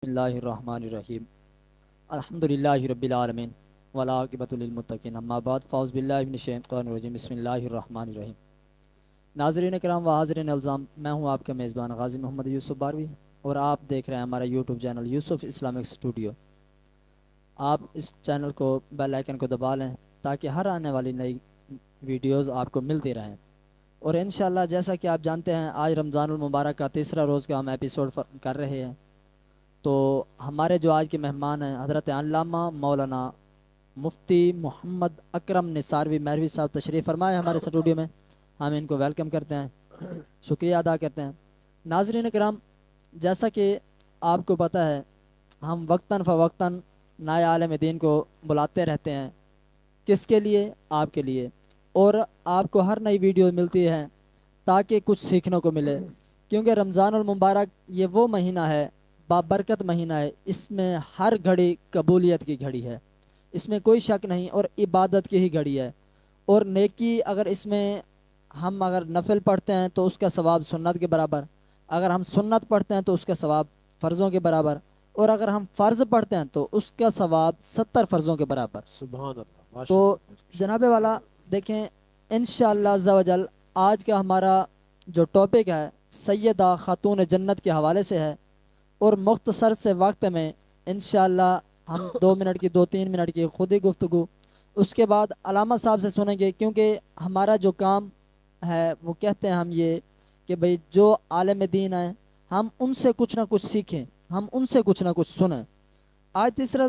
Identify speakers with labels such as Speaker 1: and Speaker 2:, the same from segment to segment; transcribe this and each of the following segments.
Speaker 1: بسم اللہ الرحمن الرحیم الحمدللہ رب العالمین والعاقبۃ للمتقین اما بعد فاعوذ باللہ من الشیطان الرجیم بسم اللہ الرحمن الرحیم ناظرین کرام و حاضرین الزام، میں ہوں آپ کا میزبان غازی محمد یوسف باروی اور آپ دیکھ رہے ہیں ہمارا یوٹیوب چینل یوسف اسلامک اسٹوڈیو۔ آپ اس چینل کو بیل آئیکن کو دبا لیں تاکہ ہر آنے والی نئی ویڈیوز آپ کو ملتی رہیں، اور انشاءاللہ جیسا کہ آپ جانتے ہیں آج رمضان المبارک کا تیسرا روز کا ہم ایپیسوڈ کر رہے ہیں۔ تو ہمارے جو آج کے مہمان ہیں حضرت علامہ مولانا مفتی محمد اکرم نثاروی مہروی صاحب تشریف فرمائے ہمارے اسٹوڈیو میں، ہم ان کو ویلکم کرتے ہیں، شکریہ ادا کرتے ہیں۔ ناظرین کرام، جیسا کہ آپ کو پتہ ہے ہم وقتاً فوقتاً نئے عالم دین کو بلاتے رہتے ہیں، کس کے لیے؟ آپ کے لیے، اور آپ کو ہر نئی ویڈیو ملتی ہے تاکہ کچھ سیکھنے کو ملے، کیونکہ رمضان المبارک یہ وہ مہینہ ہے، بابرکت مہینہ ہے، اس میں ہر گھڑی قبولیت کی گھڑی ہے، اس میں کوئی شک نہیں، اور عبادت کی ہی گھڑی ہے، اور نیکی اگر اس میں ہم اگر نفل پڑھتے ہیں تو اس کا ثواب سنت کے برابر، اگر ہم سنت پڑھتے ہیں تو اس کا ثواب فرضوں کے برابر، اور اگر ہم فرض پڑھتے ہیں تو اس کا ثواب 70 فرضوں کے برابر۔
Speaker 2: سبحان اللہ،
Speaker 1: تو
Speaker 2: ماشاء اللہ۔
Speaker 1: جناب والا دیکھیں، انشاءاللہ عز و جل آج کا ہمارا جو ٹاپک ہے سیدہ خاتون جنت کے حوالے سے ہے، اور مختصر سے وقت میں انشاءاللہ ہم 2 منٹ کی 2-3 منٹ کی خود ہی گفتگو، اس کے بعد علامہ صاحب سے سنیں گے، کیونکہ ہمارا جو کام ہے وہ کہتے ہیں ہم یہ کہ بھئی جو عالم دین ہیں ہم ان سے کچھ نہ کچھ سیکھیں، ہم ان سے کچھ نہ کچھ سنیں۔ آج تیسرا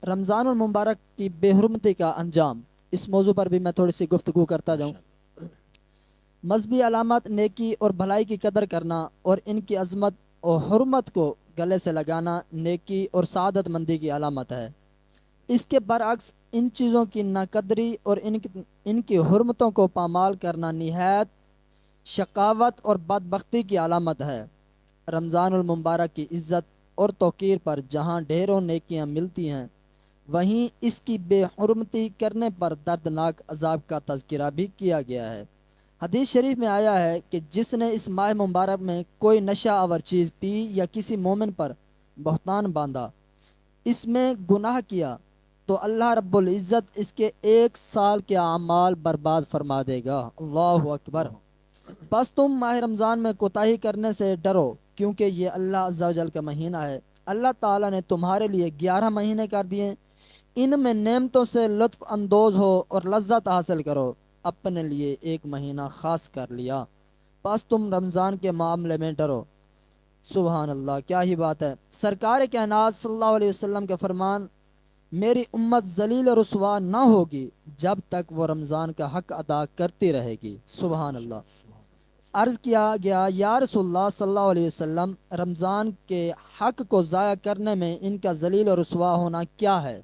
Speaker 1: رمضان المبارک کی بے حرمتی کا انجام، اس موضوع پر بھی میں تھوڑی سی گفتگو کرتا جاؤں۔
Speaker 2: ماشاء اللہ۔
Speaker 1: مذہبی علامات نیکی اور بھلائی کی قدر کرنا اور ان کی عظمت اور حرمت کو گلے سے لگانا نیکی اور سعادت مندی کی علامت ہے۔ اس کے برعکس ان چیزوں کی ناقدری اور ان کی حرمتوں کو پامال کرنا نہایت شقاوت اور بدبختی کی علامت ہے۔ رمضان المبارک کی عزت اور توقیر پر جہاں ڈھیروں نیکیاں ملتی ہیں، وہیں اس کی بے حرمتی کرنے پر دردناک عذاب کا تذکرہ بھی کیا گیا ہے۔ حدیث شریف میں آیا ہے کہ جس نے اس ماہ مبارک میں کوئی نشہ آور چیز پی یا کسی مومن پر بہتان باندھا، اس میں گناہ کیا، تو اللہ رب العزت اس کے 1 سال کے اعمال برباد فرما دے گا۔ اللہ اکبر۔ بس تم ماہ رمضان میں کوتاہی کرنے سے ڈرو، کیونکہ یہ اللہ عز و جل کا مہینہ ہے۔ اللہ تعالیٰ نے تمہارے لیے 11 مہینے کر دیے، ان میں نعمتوں سے لطف اندوز ہو اور لذت حاصل کرو، اپنے لیے ایک مہینہ خاص کر لیا، بس تم رمضان کے معاملے میں ڈرو۔ سبحان اللہ، کیا ہی بات ہے۔ سرکار کائنات صلی اللہ علیہ وسلم کا فرمان، میری امت ذلیل و رسوا نہ ہوگی جب تک وہ رمضان کا حق ادا کرتی رہے گی۔ سبحان اللہ۔ عرض کیا گیا، یا رسول اللہ صلی اللہ علیہ وسلم، رمضان کے حق کو ضائع کرنے میں ان کا ذلیل و رسوا ہونا کیا ہے؟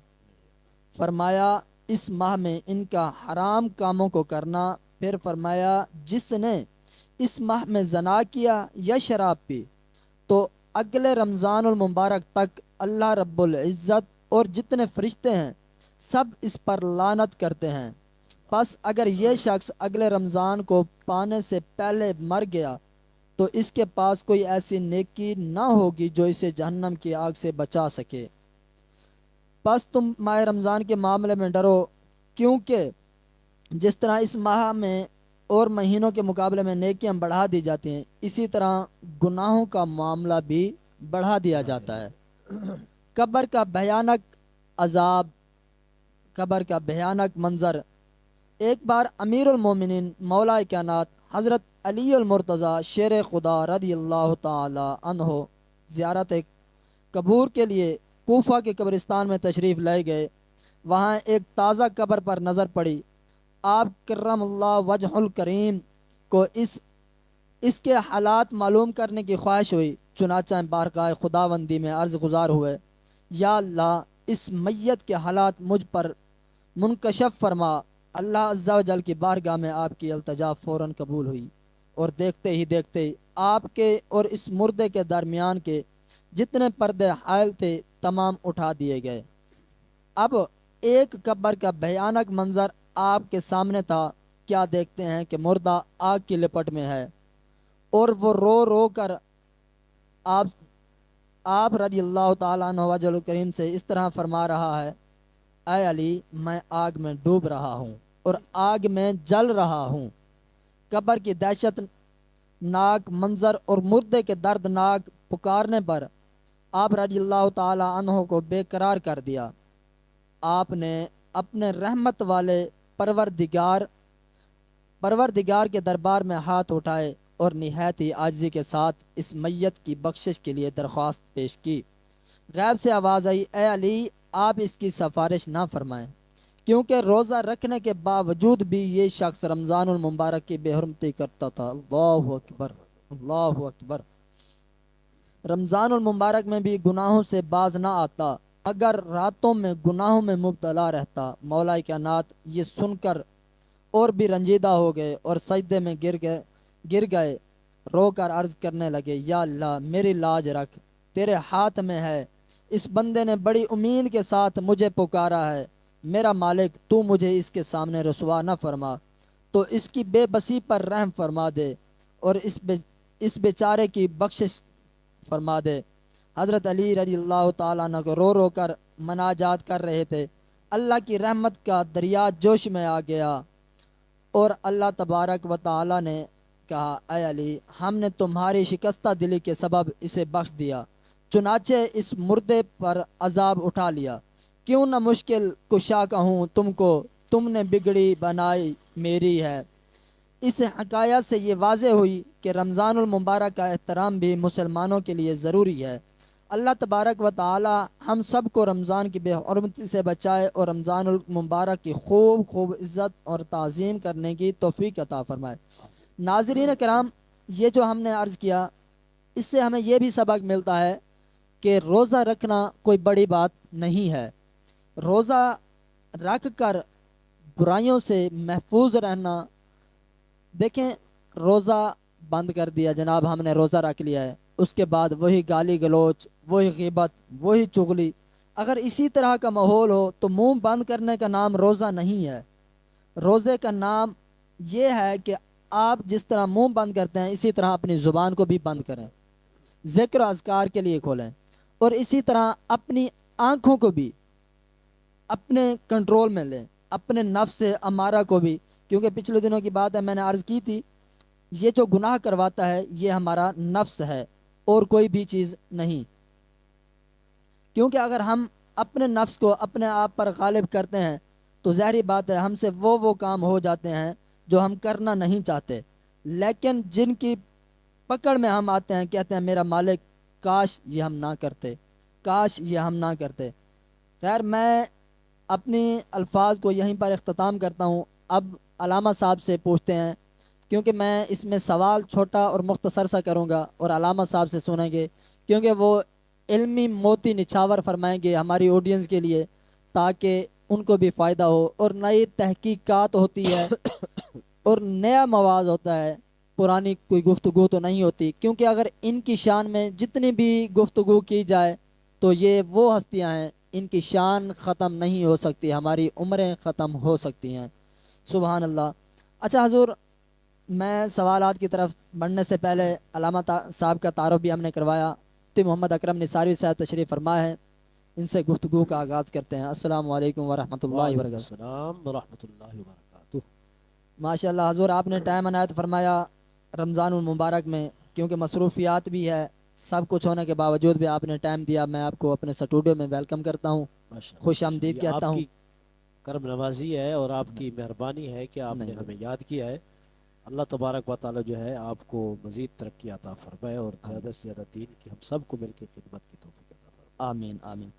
Speaker 1: فرمایا، اس ماہ میں ان کا حرام کاموں کو کرنا۔ پھر فرمایا، جس نے اس ماہ میں زنا کیا یا شراب پی، تو اگلے رمضان المبارک تک اللہ رب العزت اور جتنے فرشتے ہیں سب اس پر لعنت کرتے ہیں۔ پس اگر یہ شخص اگلے رمضان کو پانے سے پہلے مر گیا تو اس کے پاس کوئی ایسی نیکی نہ ہوگی جو اسے جہنم کی آگ سے بچا سکے۔ پس تم ماہ رمضان کے معاملے میں ڈرو، کیونکہ جس طرح اس ماہ میں اور مہینوں کے مقابلے میں نیکیاں بڑھا دی جاتی ہیں، اسی طرح گناہوں کا معاملہ بھی بڑھا دیا جاتا ہے۔ قبر کا بھیانک عذاب، قبر کا بھیانک منظر۔ ایک بار امیر المومنین مولا کائنات حضرت علی المرتضیٰ شیر خدا رضی اللہ تعالی عنہ زیارت قبور کے لیے کوفہ کے قبرستان میں تشریف لے گئے۔ وہاں ایک تازہ قبر پر نظر پڑی۔ آپ کرم اللہ وجہ الکریم کو اس کے حالات معلوم کرنے کی خواہش ہوئی، چنانچہ بارگاہ خداوندی میں عرض گزار ہوئے، یا اللہ، اس میت کے حالات مجھ پر منکشف فرما۔ اللہ عز و جل کی بارگاہ میں آپ کی التجا فوراً قبول ہوئی، اور دیکھتے ہی دیکھتے آپ کے اور اس مردے کے درمیان کے جتنے پردے حائل تھے تمام اٹھا دیے گئے۔ اب ایک قبر کا بھیانک منظر آپ کے سامنے تھا۔ کیا دیکھتے ہیں کہ مردہ آگ کی لپٹ میں ہے، اور وہ رو رو کر آپ آپ رضی اللہ تعالیٰ عنہ وجل کریم سے اس طرح فرما رہا ہے، اے علی میں آگ میں ڈوب رہا ہوں اور آگ میں جل رہا ہوں۔ قبر کی دہشت ناک منظر اور مردے کے دردناک پکارنے پر آپ رضی اللہ تعالیٰ عنہ کو بے قرار کر دیا۔ آپ نے اپنے رحمت والے پروردگار کے دربار میں ہاتھ اٹھائے اور نہایت ہی عاجزی کے ساتھ اس میت کی بخشش کے لیے درخواست پیش کی۔ غیب سے آواز آئی، اے علی آپ اس کی سفارش نہ فرمائیں، کیونکہ روزہ رکھنے کے باوجود بھی یہ شخص رمضان المبارک کی بے حرمتی کرتا تھا۔ اللہ اکبر، اللہ اکبر۔ رمضان المبارک میں بھی گناہوں سے باز نہ آتا مگر راتوں میں گناہوں میں مبتلا رہتا۔ مولا کائنات یہ سن کر اور بھی رنجیدہ ہو گئے اور سجدے میں گر گئے، رو کر عرض کرنے لگے، یا اللہ میری لاج رکھ، تیرے ہاتھ میں ہے۔ اس بندے نے بڑی امید کے ساتھ مجھے پکارا ہے، میرا مالک تو مجھے اس کے سامنے رسوا نہ فرما، تو اس کی بے بسی پر رحم فرما دے اور اس بیچارے کی بخشش فرما دے۔ حضرت علی رضی اللہ تعالیٰ عنہ کو رو رو کر مناجات کر رہے تھے۔ اللہ کی رحمت کا دریا جوش میں آ گیا اور اللہ تبارک و تعالیٰ نے کہا، اے علی ہم نے تمہاری شکستہ دلی کے سبب اسے بخش دیا، چنانچہ اس مردے پر عذاب اٹھا لیا۔ کیوں نہ مشکل کشا کہوں تم کو، تم نے بگڑی بنائی میری ہے۔ اس حکایت سے یہ واضح ہوئی کہ رمضان المبارک کا احترام بھی مسلمانوں کے لیے ضروری ہے۔ اللہ تبارک و تعالی ہم سب کو رمضان کی بے حرمتی سے بچائے اور رمضان المبارک کی خوب عزت اور تعظیم کرنے کی توفیق عطا فرمائے۔ ناظرین کرام، یہ جو ہم نے عرض کیا اس سے ہمیں یہ بھی سبق ملتا ہے کہ روزہ رکھنا کوئی بڑی بات نہیں ہے۔ روزہ رکھ کر برائیوں سے محفوظ رہنا، دیکھیں روزہ بند کر دیا جناب، ہم نے روزہ رکھ لیا ہے، اس کے بعد وہی گالی گلوچ، وہی غیبت، وہی چغلی، اگر اسی طرح کا ماحول ہو تو منہ بند کرنے کا نام روزہ نہیں ہے۔ روزے کا نام یہ ہے کہ آپ جس طرح منہ بند کرتے ہیں اسی طرح اپنی زبان کو بھی بند کریں، ذکر و اذکار کے لیے کھولیں، اور اسی طرح اپنی آنکھوں کو بھی اپنے کنٹرول میں لیں، اپنے نفس امارہ کو بھی، کیونکہ پچھلے دنوں کی بات ہے میں نے عرض کی تھی، یہ جو گناہ کرواتا ہے یہ ہمارا نفس ہے اور کوئی بھی چیز نہیں۔ کیونکہ اگر ہم اپنے نفس کو اپنے آپ پر غالب کرتے ہیں تو ظاہری بات ہے ہم سے وہ کام ہو جاتے ہیں جو ہم کرنا نہیں چاہتے، لیکن جن کی پکڑ میں ہم آتے ہیں کہتے ہیں میرا مالک کاش یہ ہم نہ کرتے، کاش یہ ہم نہ کرتے۔ خیر میں اپنی الفاظ کو یہیں پر اختتام کرتا ہوں۔ اب علامہ صاحب سے پوچھتے ہیں، کیونکہ میں اس میں سوال چھوٹا اور مختصر سا کروں گا اور علامہ صاحب سے سنیں گے، کیونکہ وہ علمی موتی نچھاور فرمائیں گے ہماری آڈینس کے لیے تاکہ ان کو بھی فائدہ ہو، اور نئی تحقیقات ہوتی ہے اور نیا مواد ہوتا ہے، پرانی کوئی گفتگو تو نہیں ہوتی، کیونکہ اگر ان کی شان میں جتنی بھی گفتگو کی جائے تو یہ وہ ہستیاں ہیں، ان کی شان ختم نہیں ہو سکتی، ہماری عمریں ختم ہو سکتی ہیں۔ سبحان اللہ۔ اچھا حضور، میں سوالات کی طرف بڑھنے سے پہلے علامہ صاحب کا تعارف بھی ہم نے کروایا، مفتی محمد اکرم نثاروی صاحب تشریف فرما ہے، ان سے گفتگو کا آغاز کرتے ہیں۔ السلام علیکم ورحمۃ اللہ وبرکاتہ۔
Speaker 2: السلام ورحمۃ اللہ وبرکاتہ۔
Speaker 1: ماشاء اللہ حضور، آپ نے ٹائم عنایت فرمایا رمضان المبارک میں، کیونکہ مصروفیات بھی ہے، سب کچھ ہونے کے باوجود بھی آپ نے ٹائم دیا، میں آپ کو اپنے اسٹوڈیو میں ویلکم کرتا ہوں، خوش آمدید
Speaker 2: یہ
Speaker 1: کہتا
Speaker 2: آپ
Speaker 1: ہوں۔
Speaker 2: کی کرم نوازی ہے اور آپ کی مہربانی ہے کہ آپ نے
Speaker 1: نہیں
Speaker 2: ہمیں یاد کیا ہے۔ اللہ تبارک و تعالی جو ہے آپ کو مزید ترقی عطا فرمائے اور زیادہ سے زیادہ دین کی ہم سب کو مل کے خدمت کی توفیق عطا فرمائے۔
Speaker 1: آمین آمین۔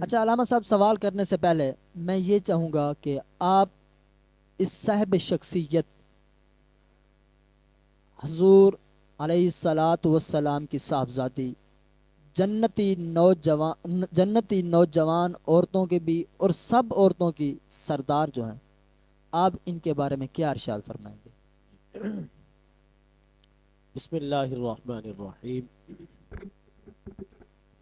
Speaker 1: اچھا علامہ صاحب، سوال کرنے سے پہلے میں یہ چاہوں گا کہ آپ اس صاحب شخصیت حضور علیہ الصلاۃ والسلام کی صاحبزادی، جنتی نوجوان عورتوں کے بھی اور سب عورتوں کی سردار جو ہیں، آپ ان کے بارے میں کیا ارشاد فرمائیں گے؟
Speaker 2: بسم اللہ الرحمن الرحیم،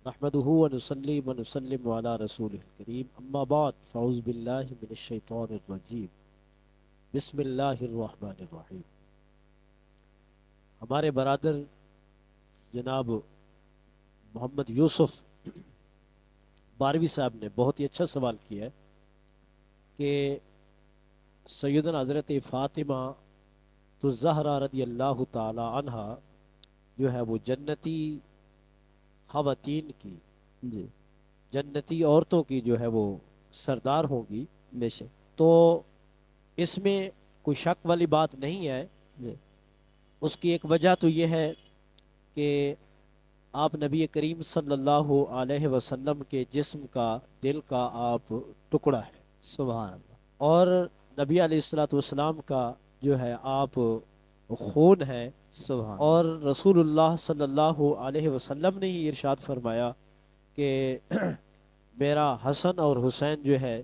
Speaker 2: نحمده ونصلی ونسلم علی رسول الکریم، اما بعد فاعوذ باللہ من الشیطان الرجیم، بسم اللہ الرحمن الرحیم۔ ہمارے برادر جناب محمد یوسف باروی صاحب نے بہت ہی اچھا سوال کیا ہے کہ سیدنا حضرت فاطمہ تو زہرا رضی اللہ تعالی عنہا جو ہے وہ جنتی خواتین کی،
Speaker 1: جی
Speaker 2: جنتی عورتوں کی جو ہے وہ سردار ہوگی،
Speaker 1: بے شک
Speaker 2: تو اس میں کوئی شک والی بات نہیں ہے۔
Speaker 1: جی
Speaker 2: اس کی ایک وجہ تو یہ ہے کہ آپ نبی کریم صلی اللہ علیہ وسلم کے جسم کا، دل کا آپ ٹکڑا ہے،
Speaker 1: سبحان اللہ
Speaker 2: اور نبی علیہ الصلوۃ والسلام کا جو ہے آپ خون ہے،
Speaker 1: سبحان
Speaker 2: اور
Speaker 1: اللہ
Speaker 2: رسول اللہ صلی اللہ علیہ وسلم نے ہی ارشاد فرمایا کہ میرا حسن اور حسین جو ہے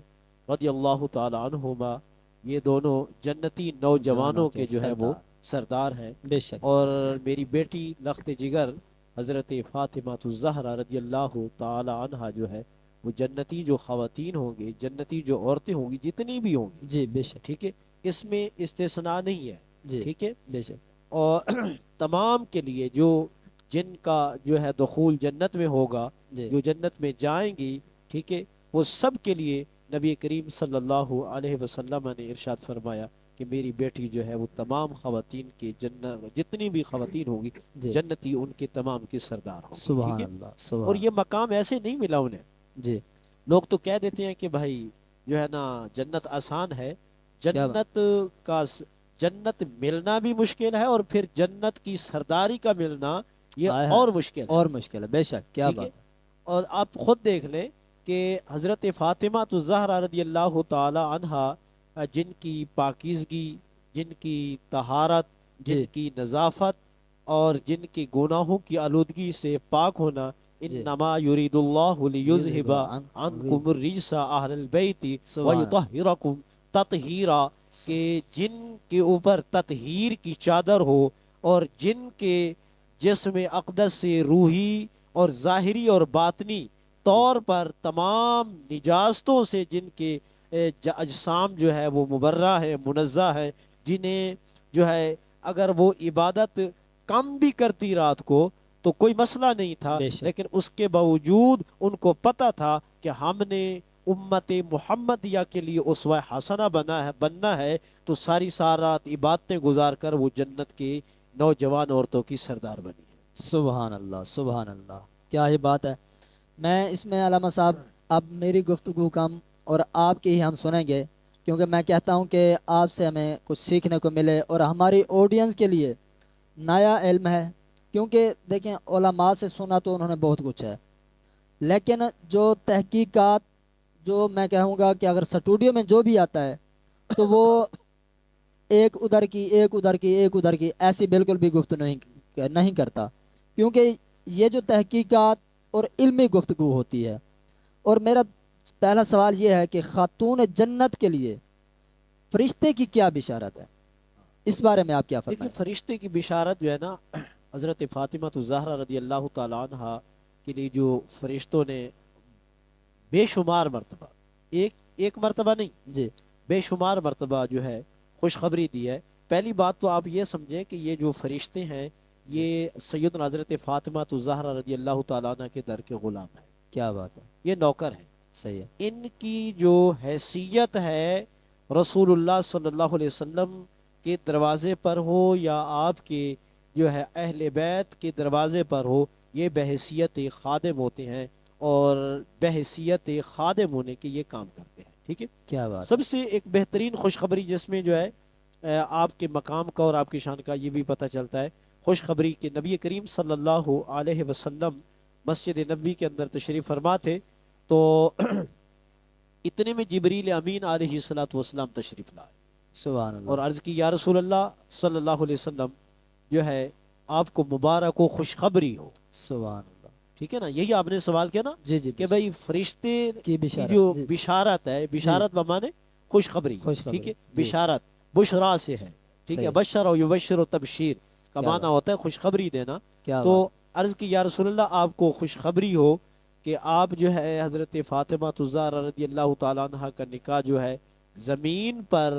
Speaker 2: رضی اللہ تعالی عنہما یہ دونوں جنتی
Speaker 1: جوانوں
Speaker 2: نوجوانوں
Speaker 1: کے
Speaker 2: کے جو ہے وہ
Speaker 1: سردار
Speaker 2: سردار ہیں،
Speaker 1: بے شک
Speaker 2: اور میری بیٹی لخت جگر حضرت فاطمہ الزہرا رضی اللہ تعالی عنہا جو ہے وہ جنتی جو خواتین ہوں گی، جنتی جو عورتیں ہوں گی، جتنی بھی ہوں گی،
Speaker 1: جی بے شک
Speaker 2: ٹھیک ہے، اس میں استثناء نہیں ہے،
Speaker 1: جی
Speaker 2: ٹھیک ہے،
Speaker 1: بے شک
Speaker 2: اور تمام کے لیے جو جن کا جو ہے دخول جنت میں ہوگا،
Speaker 1: جی
Speaker 2: جو جنت میں جائیں گی، ٹھیک ہے، وہ سب کے لیے نبی کریم صلی اللہ علیہ وسلم نے ارشاد فرمایا کہ میری بیٹی جو ہے وہ تمام خواتین کی جنت، جتنی بھی خواتین ہوگی
Speaker 1: جی
Speaker 2: جنتی ان کے تمام کی سردار ہوگی، ٹھیک
Speaker 1: سبحان
Speaker 2: ہے،
Speaker 1: اللہ
Speaker 2: اور
Speaker 1: سبحان
Speaker 2: یہ مقام ایسے نہیں ملا انہیں۔
Speaker 1: جی
Speaker 2: لوگ تو کہہ دیتے ہیں کہ بھائی جو ہے نا جنت آسان ہے،
Speaker 1: کیا بات
Speaker 2: جنت کا جنت ملنا بھی مشکل ہے، اور پھر جنت کی سرداری کا ملنا یہ
Speaker 1: آئے ہے
Speaker 2: اور مشکل ہے،
Speaker 1: اور مشکل ہے بے شک کیا
Speaker 2: ٹھیک ہے،
Speaker 1: بات ہے
Speaker 2: اور آپ خود دیکھ لیں کہ حضرت فاطمہ الزہرا رضی اللہ تعالی عنہا جن کی پاکیزگی، جن کی طہارت، جن
Speaker 1: جی
Speaker 2: کی نظافت، اور جن کی گناہوں کی آلودگی سے پاک ہونا،
Speaker 1: جی
Speaker 2: انما یرید اللہ لیذہب
Speaker 1: یذہب عنکم
Speaker 2: عنکم الرجس اہل البیت
Speaker 1: سبحان اللہ
Speaker 2: ویطہرکم تطہیرا، کہ جن کے اوپر تطہیر کی چادر ہو، اور جن کے جسم اقدس سے روحی اور ظاہری اور باطنی
Speaker 1: جی
Speaker 2: طور پر تمام نجاستوں سے جن کے اجسام جو ہے وہ مبرہ ہے، منزہ ہے، جنہیں جو ہے اگر وہ عبادت کم بھی کرتی رات کو تو کوئی مسئلہ نہیں تھا،
Speaker 1: بے شک
Speaker 2: لیکن اس کے باوجود ان کو پتہ تھا کہ ہم نے امت محمدیہ کے لیے اسوہ حسنہ بننا ہے، تو ساری رات عبادتیں گزار کر وہ جنت کی نوجوان عورتوں کی سردار بنی ہے۔
Speaker 1: سبحان اللہ سبحان اللہ کیا ہی بات ہے۔ میں اس میں علامہ صاحب اب میری گفتگو کم اور آپ کی ہی ہم سنیں گے، کیونکہ میں کہتا ہوں کہ آپ سے ہمیں کچھ سیکھنے کو ملے اور ہماری آڈینس کے لیے نیا علم ہے، کیونکہ دیکھیں علماء سے سنا تو انہوں نے بہت کچھ ہے، لیکن جو تحقیقات، جو میں کہوں گا کہ اگر اسٹوڈیو میں جو بھی آتا ہے تو وہ ایک ادھر کی ایک ادھر کی ایک ادھر کی ایسی بالکل بھی گفتگو نہیں کرتا، کیونکہ یہ جو تحقیقات اور علمی گفتگو ہوتی ہے۔ اور میرا پہلا سوال یہ ہے کہ خاتون جنت کے لیے فرشتے کی کیا بشارت ہے، اس بارے میں آپ کیا
Speaker 2: دیکھیں
Speaker 1: فرمائیں؟
Speaker 2: فرشتے کی بشارت جو ہے نا، حضرت فاطمہ الزہرا رضی اللہ تعالی عنہا کے لیے جو فرشتوں نے بے شمار مرتبہ، ایک مرتبہ نہیں،
Speaker 1: جی
Speaker 2: بے شمار مرتبہ جو ہے خوشخبری دی ہے۔ پہلی بات تو آپ یہ سمجھیں کہ یہ جو فرشتے ہیں
Speaker 1: جی
Speaker 2: یہ سیدنا حضرت فاطمہ الزہرا رضی اللہ تعالیٰ عنہ کے در کے غلام ہیں،
Speaker 1: کیا بات ہے،
Speaker 2: یہ نوکر ہیں۔
Speaker 1: صحیح ہے،
Speaker 2: ان کی جو حیثیت ہے رسول اللہ صلی اللہ علیہ وسلم کے دروازے پر ہو یا آپ کے جو ہے اہل بیت کے دروازے پر ہو، یہ بحیثیت خادم ہوتے ہیں، اور بحیثیت خادم ہونے کے یہ کام کرتے ہیں، ٹھیک ہے۔
Speaker 1: کیا بات ہے،
Speaker 2: سب سے ایک بہترین خوشخبری جس میں جو ہے آپ کے مقام کا اور آپ کی شان کا یہ بھی پتہ چلتا ہے، خوشخبری کہ نبی کریم صلی اللہ علیہ وسلم مسجد نبی کے اندر تشریف فرما تھے، تو اتنے میں جبریل امین علیہ الصلوۃ والسلام تشریف لائے
Speaker 1: سبحان
Speaker 2: اور
Speaker 1: اللہ
Speaker 2: عرض کی یا رسول اللہ صلی اللہ علیہ وسلم جو ہے آپ کو مبارک و خوشخبری ہو،
Speaker 1: سبحان اللہ
Speaker 2: ٹھیک ہے نا، یہی آپ نے سوال کیا نا
Speaker 1: جی جی
Speaker 2: کہ بھائی فرشتے
Speaker 1: کی
Speaker 2: کی
Speaker 1: بشارت
Speaker 2: جو
Speaker 1: جی
Speaker 2: بشارت ہے،
Speaker 1: جی
Speaker 2: بشارت بمانے خوشخبری، ٹھیک
Speaker 1: خوشخبری
Speaker 2: ہے،
Speaker 1: جی
Speaker 2: بشارت بشرا سے ہے، ٹھیک ہے،
Speaker 1: صحیح،
Speaker 2: بشر و یبشر و تبشیر کا
Speaker 1: کیا
Speaker 2: معنی
Speaker 1: بات
Speaker 2: ہوتا ہے خوشخبری دینا۔
Speaker 1: کیا
Speaker 2: تو
Speaker 1: بات
Speaker 2: عرض کی یا رسول اللہ آپ کو خوشخبری ہو کہ آپ جو ہے حضرت فاطمہ الزہرا رضی اللہ تعالیٰ عنہ کا نکاح جو ہے زمین پر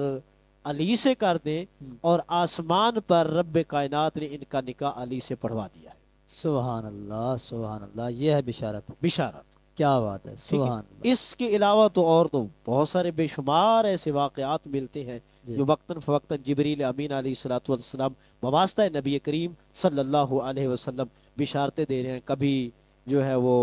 Speaker 2: علی سے کر دیں، اور آسمان پر رب کائنات نے ان کا نکاح علی سے پڑھوا دیا ہے۔
Speaker 1: سبحان اللہ، یہ ہے بشارت،
Speaker 2: بشارت،
Speaker 1: کیا بات ہے،
Speaker 2: ٹھیک ہے۔
Speaker 1: سبحان اللہ۔
Speaker 2: اس کے علاوہ تو اور تو بہت سارے بے شمار ایسے واقعات ملتے ہیں
Speaker 1: جی
Speaker 2: جو وقتاً فوقتاً جبریل امین علیہ الصلوۃ والسلام بواسطہ نبی کریم صلی اللہ علیہ وسلم بشارتیں دے رہے ہیں۔ کبھی جو ہے وہ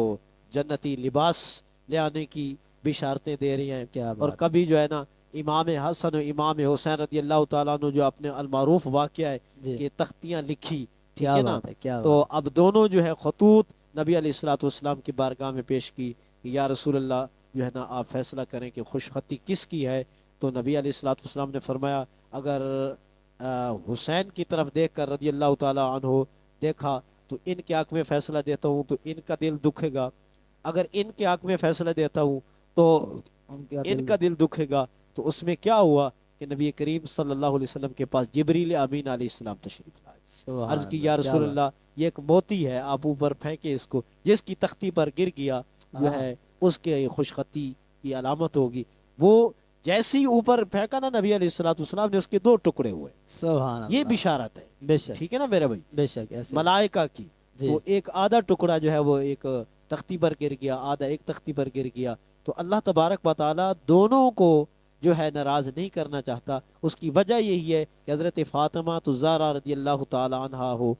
Speaker 2: جنتی لباس لے آنے کی بشارتیں دے رہے ہیں،
Speaker 1: کیا
Speaker 2: اور
Speaker 1: بات
Speaker 2: کبھی جو ہے نا امام حسن و امام حسین رضی اللہ تعالیٰ عنہ جو اپنے المعروف واقعہ ہے
Speaker 1: ہے، جی
Speaker 2: کہ تختیاں لکھی، ٹھیک
Speaker 1: کیا
Speaker 2: ہے نا،
Speaker 1: بات ہے، کیا
Speaker 2: تو
Speaker 1: بات ہے،
Speaker 2: اب دونوں جو ہے خطوط نبی علیہ الصلوۃ والسلام کی بارگاہ میں پیش کی کہ یا رسول اللہ جو ہے نا آپ فیصلہ کریں کہ خوش خطی کس کی ہے۔ تو نبی علیہ الصلوۃ والسلام نے فرمایا اگر حسین کی طرف دیکھ کر رضی اللہ تعالیٰ عنہ دیکھا تو ان کے حق میں فیصلہ دیتا ہوں تو ان کا دل دکھے گا، اگر ان کے حق میں فیصلہ دیتا ہوں تو
Speaker 1: ان کا
Speaker 2: ان
Speaker 1: دل،
Speaker 2: کا دل دکھے گا۔ تو اس میں کیا ہوا کہ نبی کریم صلی اللہ علیہ وسلم کے پاس جبریل امین علیہ السلام تشریف لائے،
Speaker 1: سبحان
Speaker 2: عرض کی
Speaker 1: اللہ،
Speaker 2: یا
Speaker 1: کیا
Speaker 2: رسول
Speaker 1: بات،
Speaker 2: اللہ یہ ایک موتی ہے، آپ اوپر پھینکے اس کو، جس کی تختی پر گر گیا جو
Speaker 1: ہاں،
Speaker 2: ہے اس کے خوش خطی کی علامت ہوگی۔ وہ جیسے ہی اوپر پھینکا نا نبی علیہ الصلوۃ والسلام نے، اس کے دو ٹکڑے ہوئے۔
Speaker 1: سبحان
Speaker 2: یہ
Speaker 1: اللہ،
Speaker 2: بشارت ہے،
Speaker 1: بے شک،
Speaker 2: ٹھیک ہے نا میرے بھائی،
Speaker 1: بے شک ایسے،
Speaker 2: ملائکہ کی۔
Speaker 1: جی
Speaker 2: تو ایک آدھا ٹکڑا جو ہے وہ ایک تختی پر گر گیا، آدھا ایک تختی پر گر گیا۔ تو اللہ تبارک و تعالیٰ دونوں کو جو ہے ناراض نہیں کرنا چاہتا۔ اس کی وجہ یہی ہے کہ حضرت فاطمہ الزہرا رضی اللہ تعالی عنہا ہو،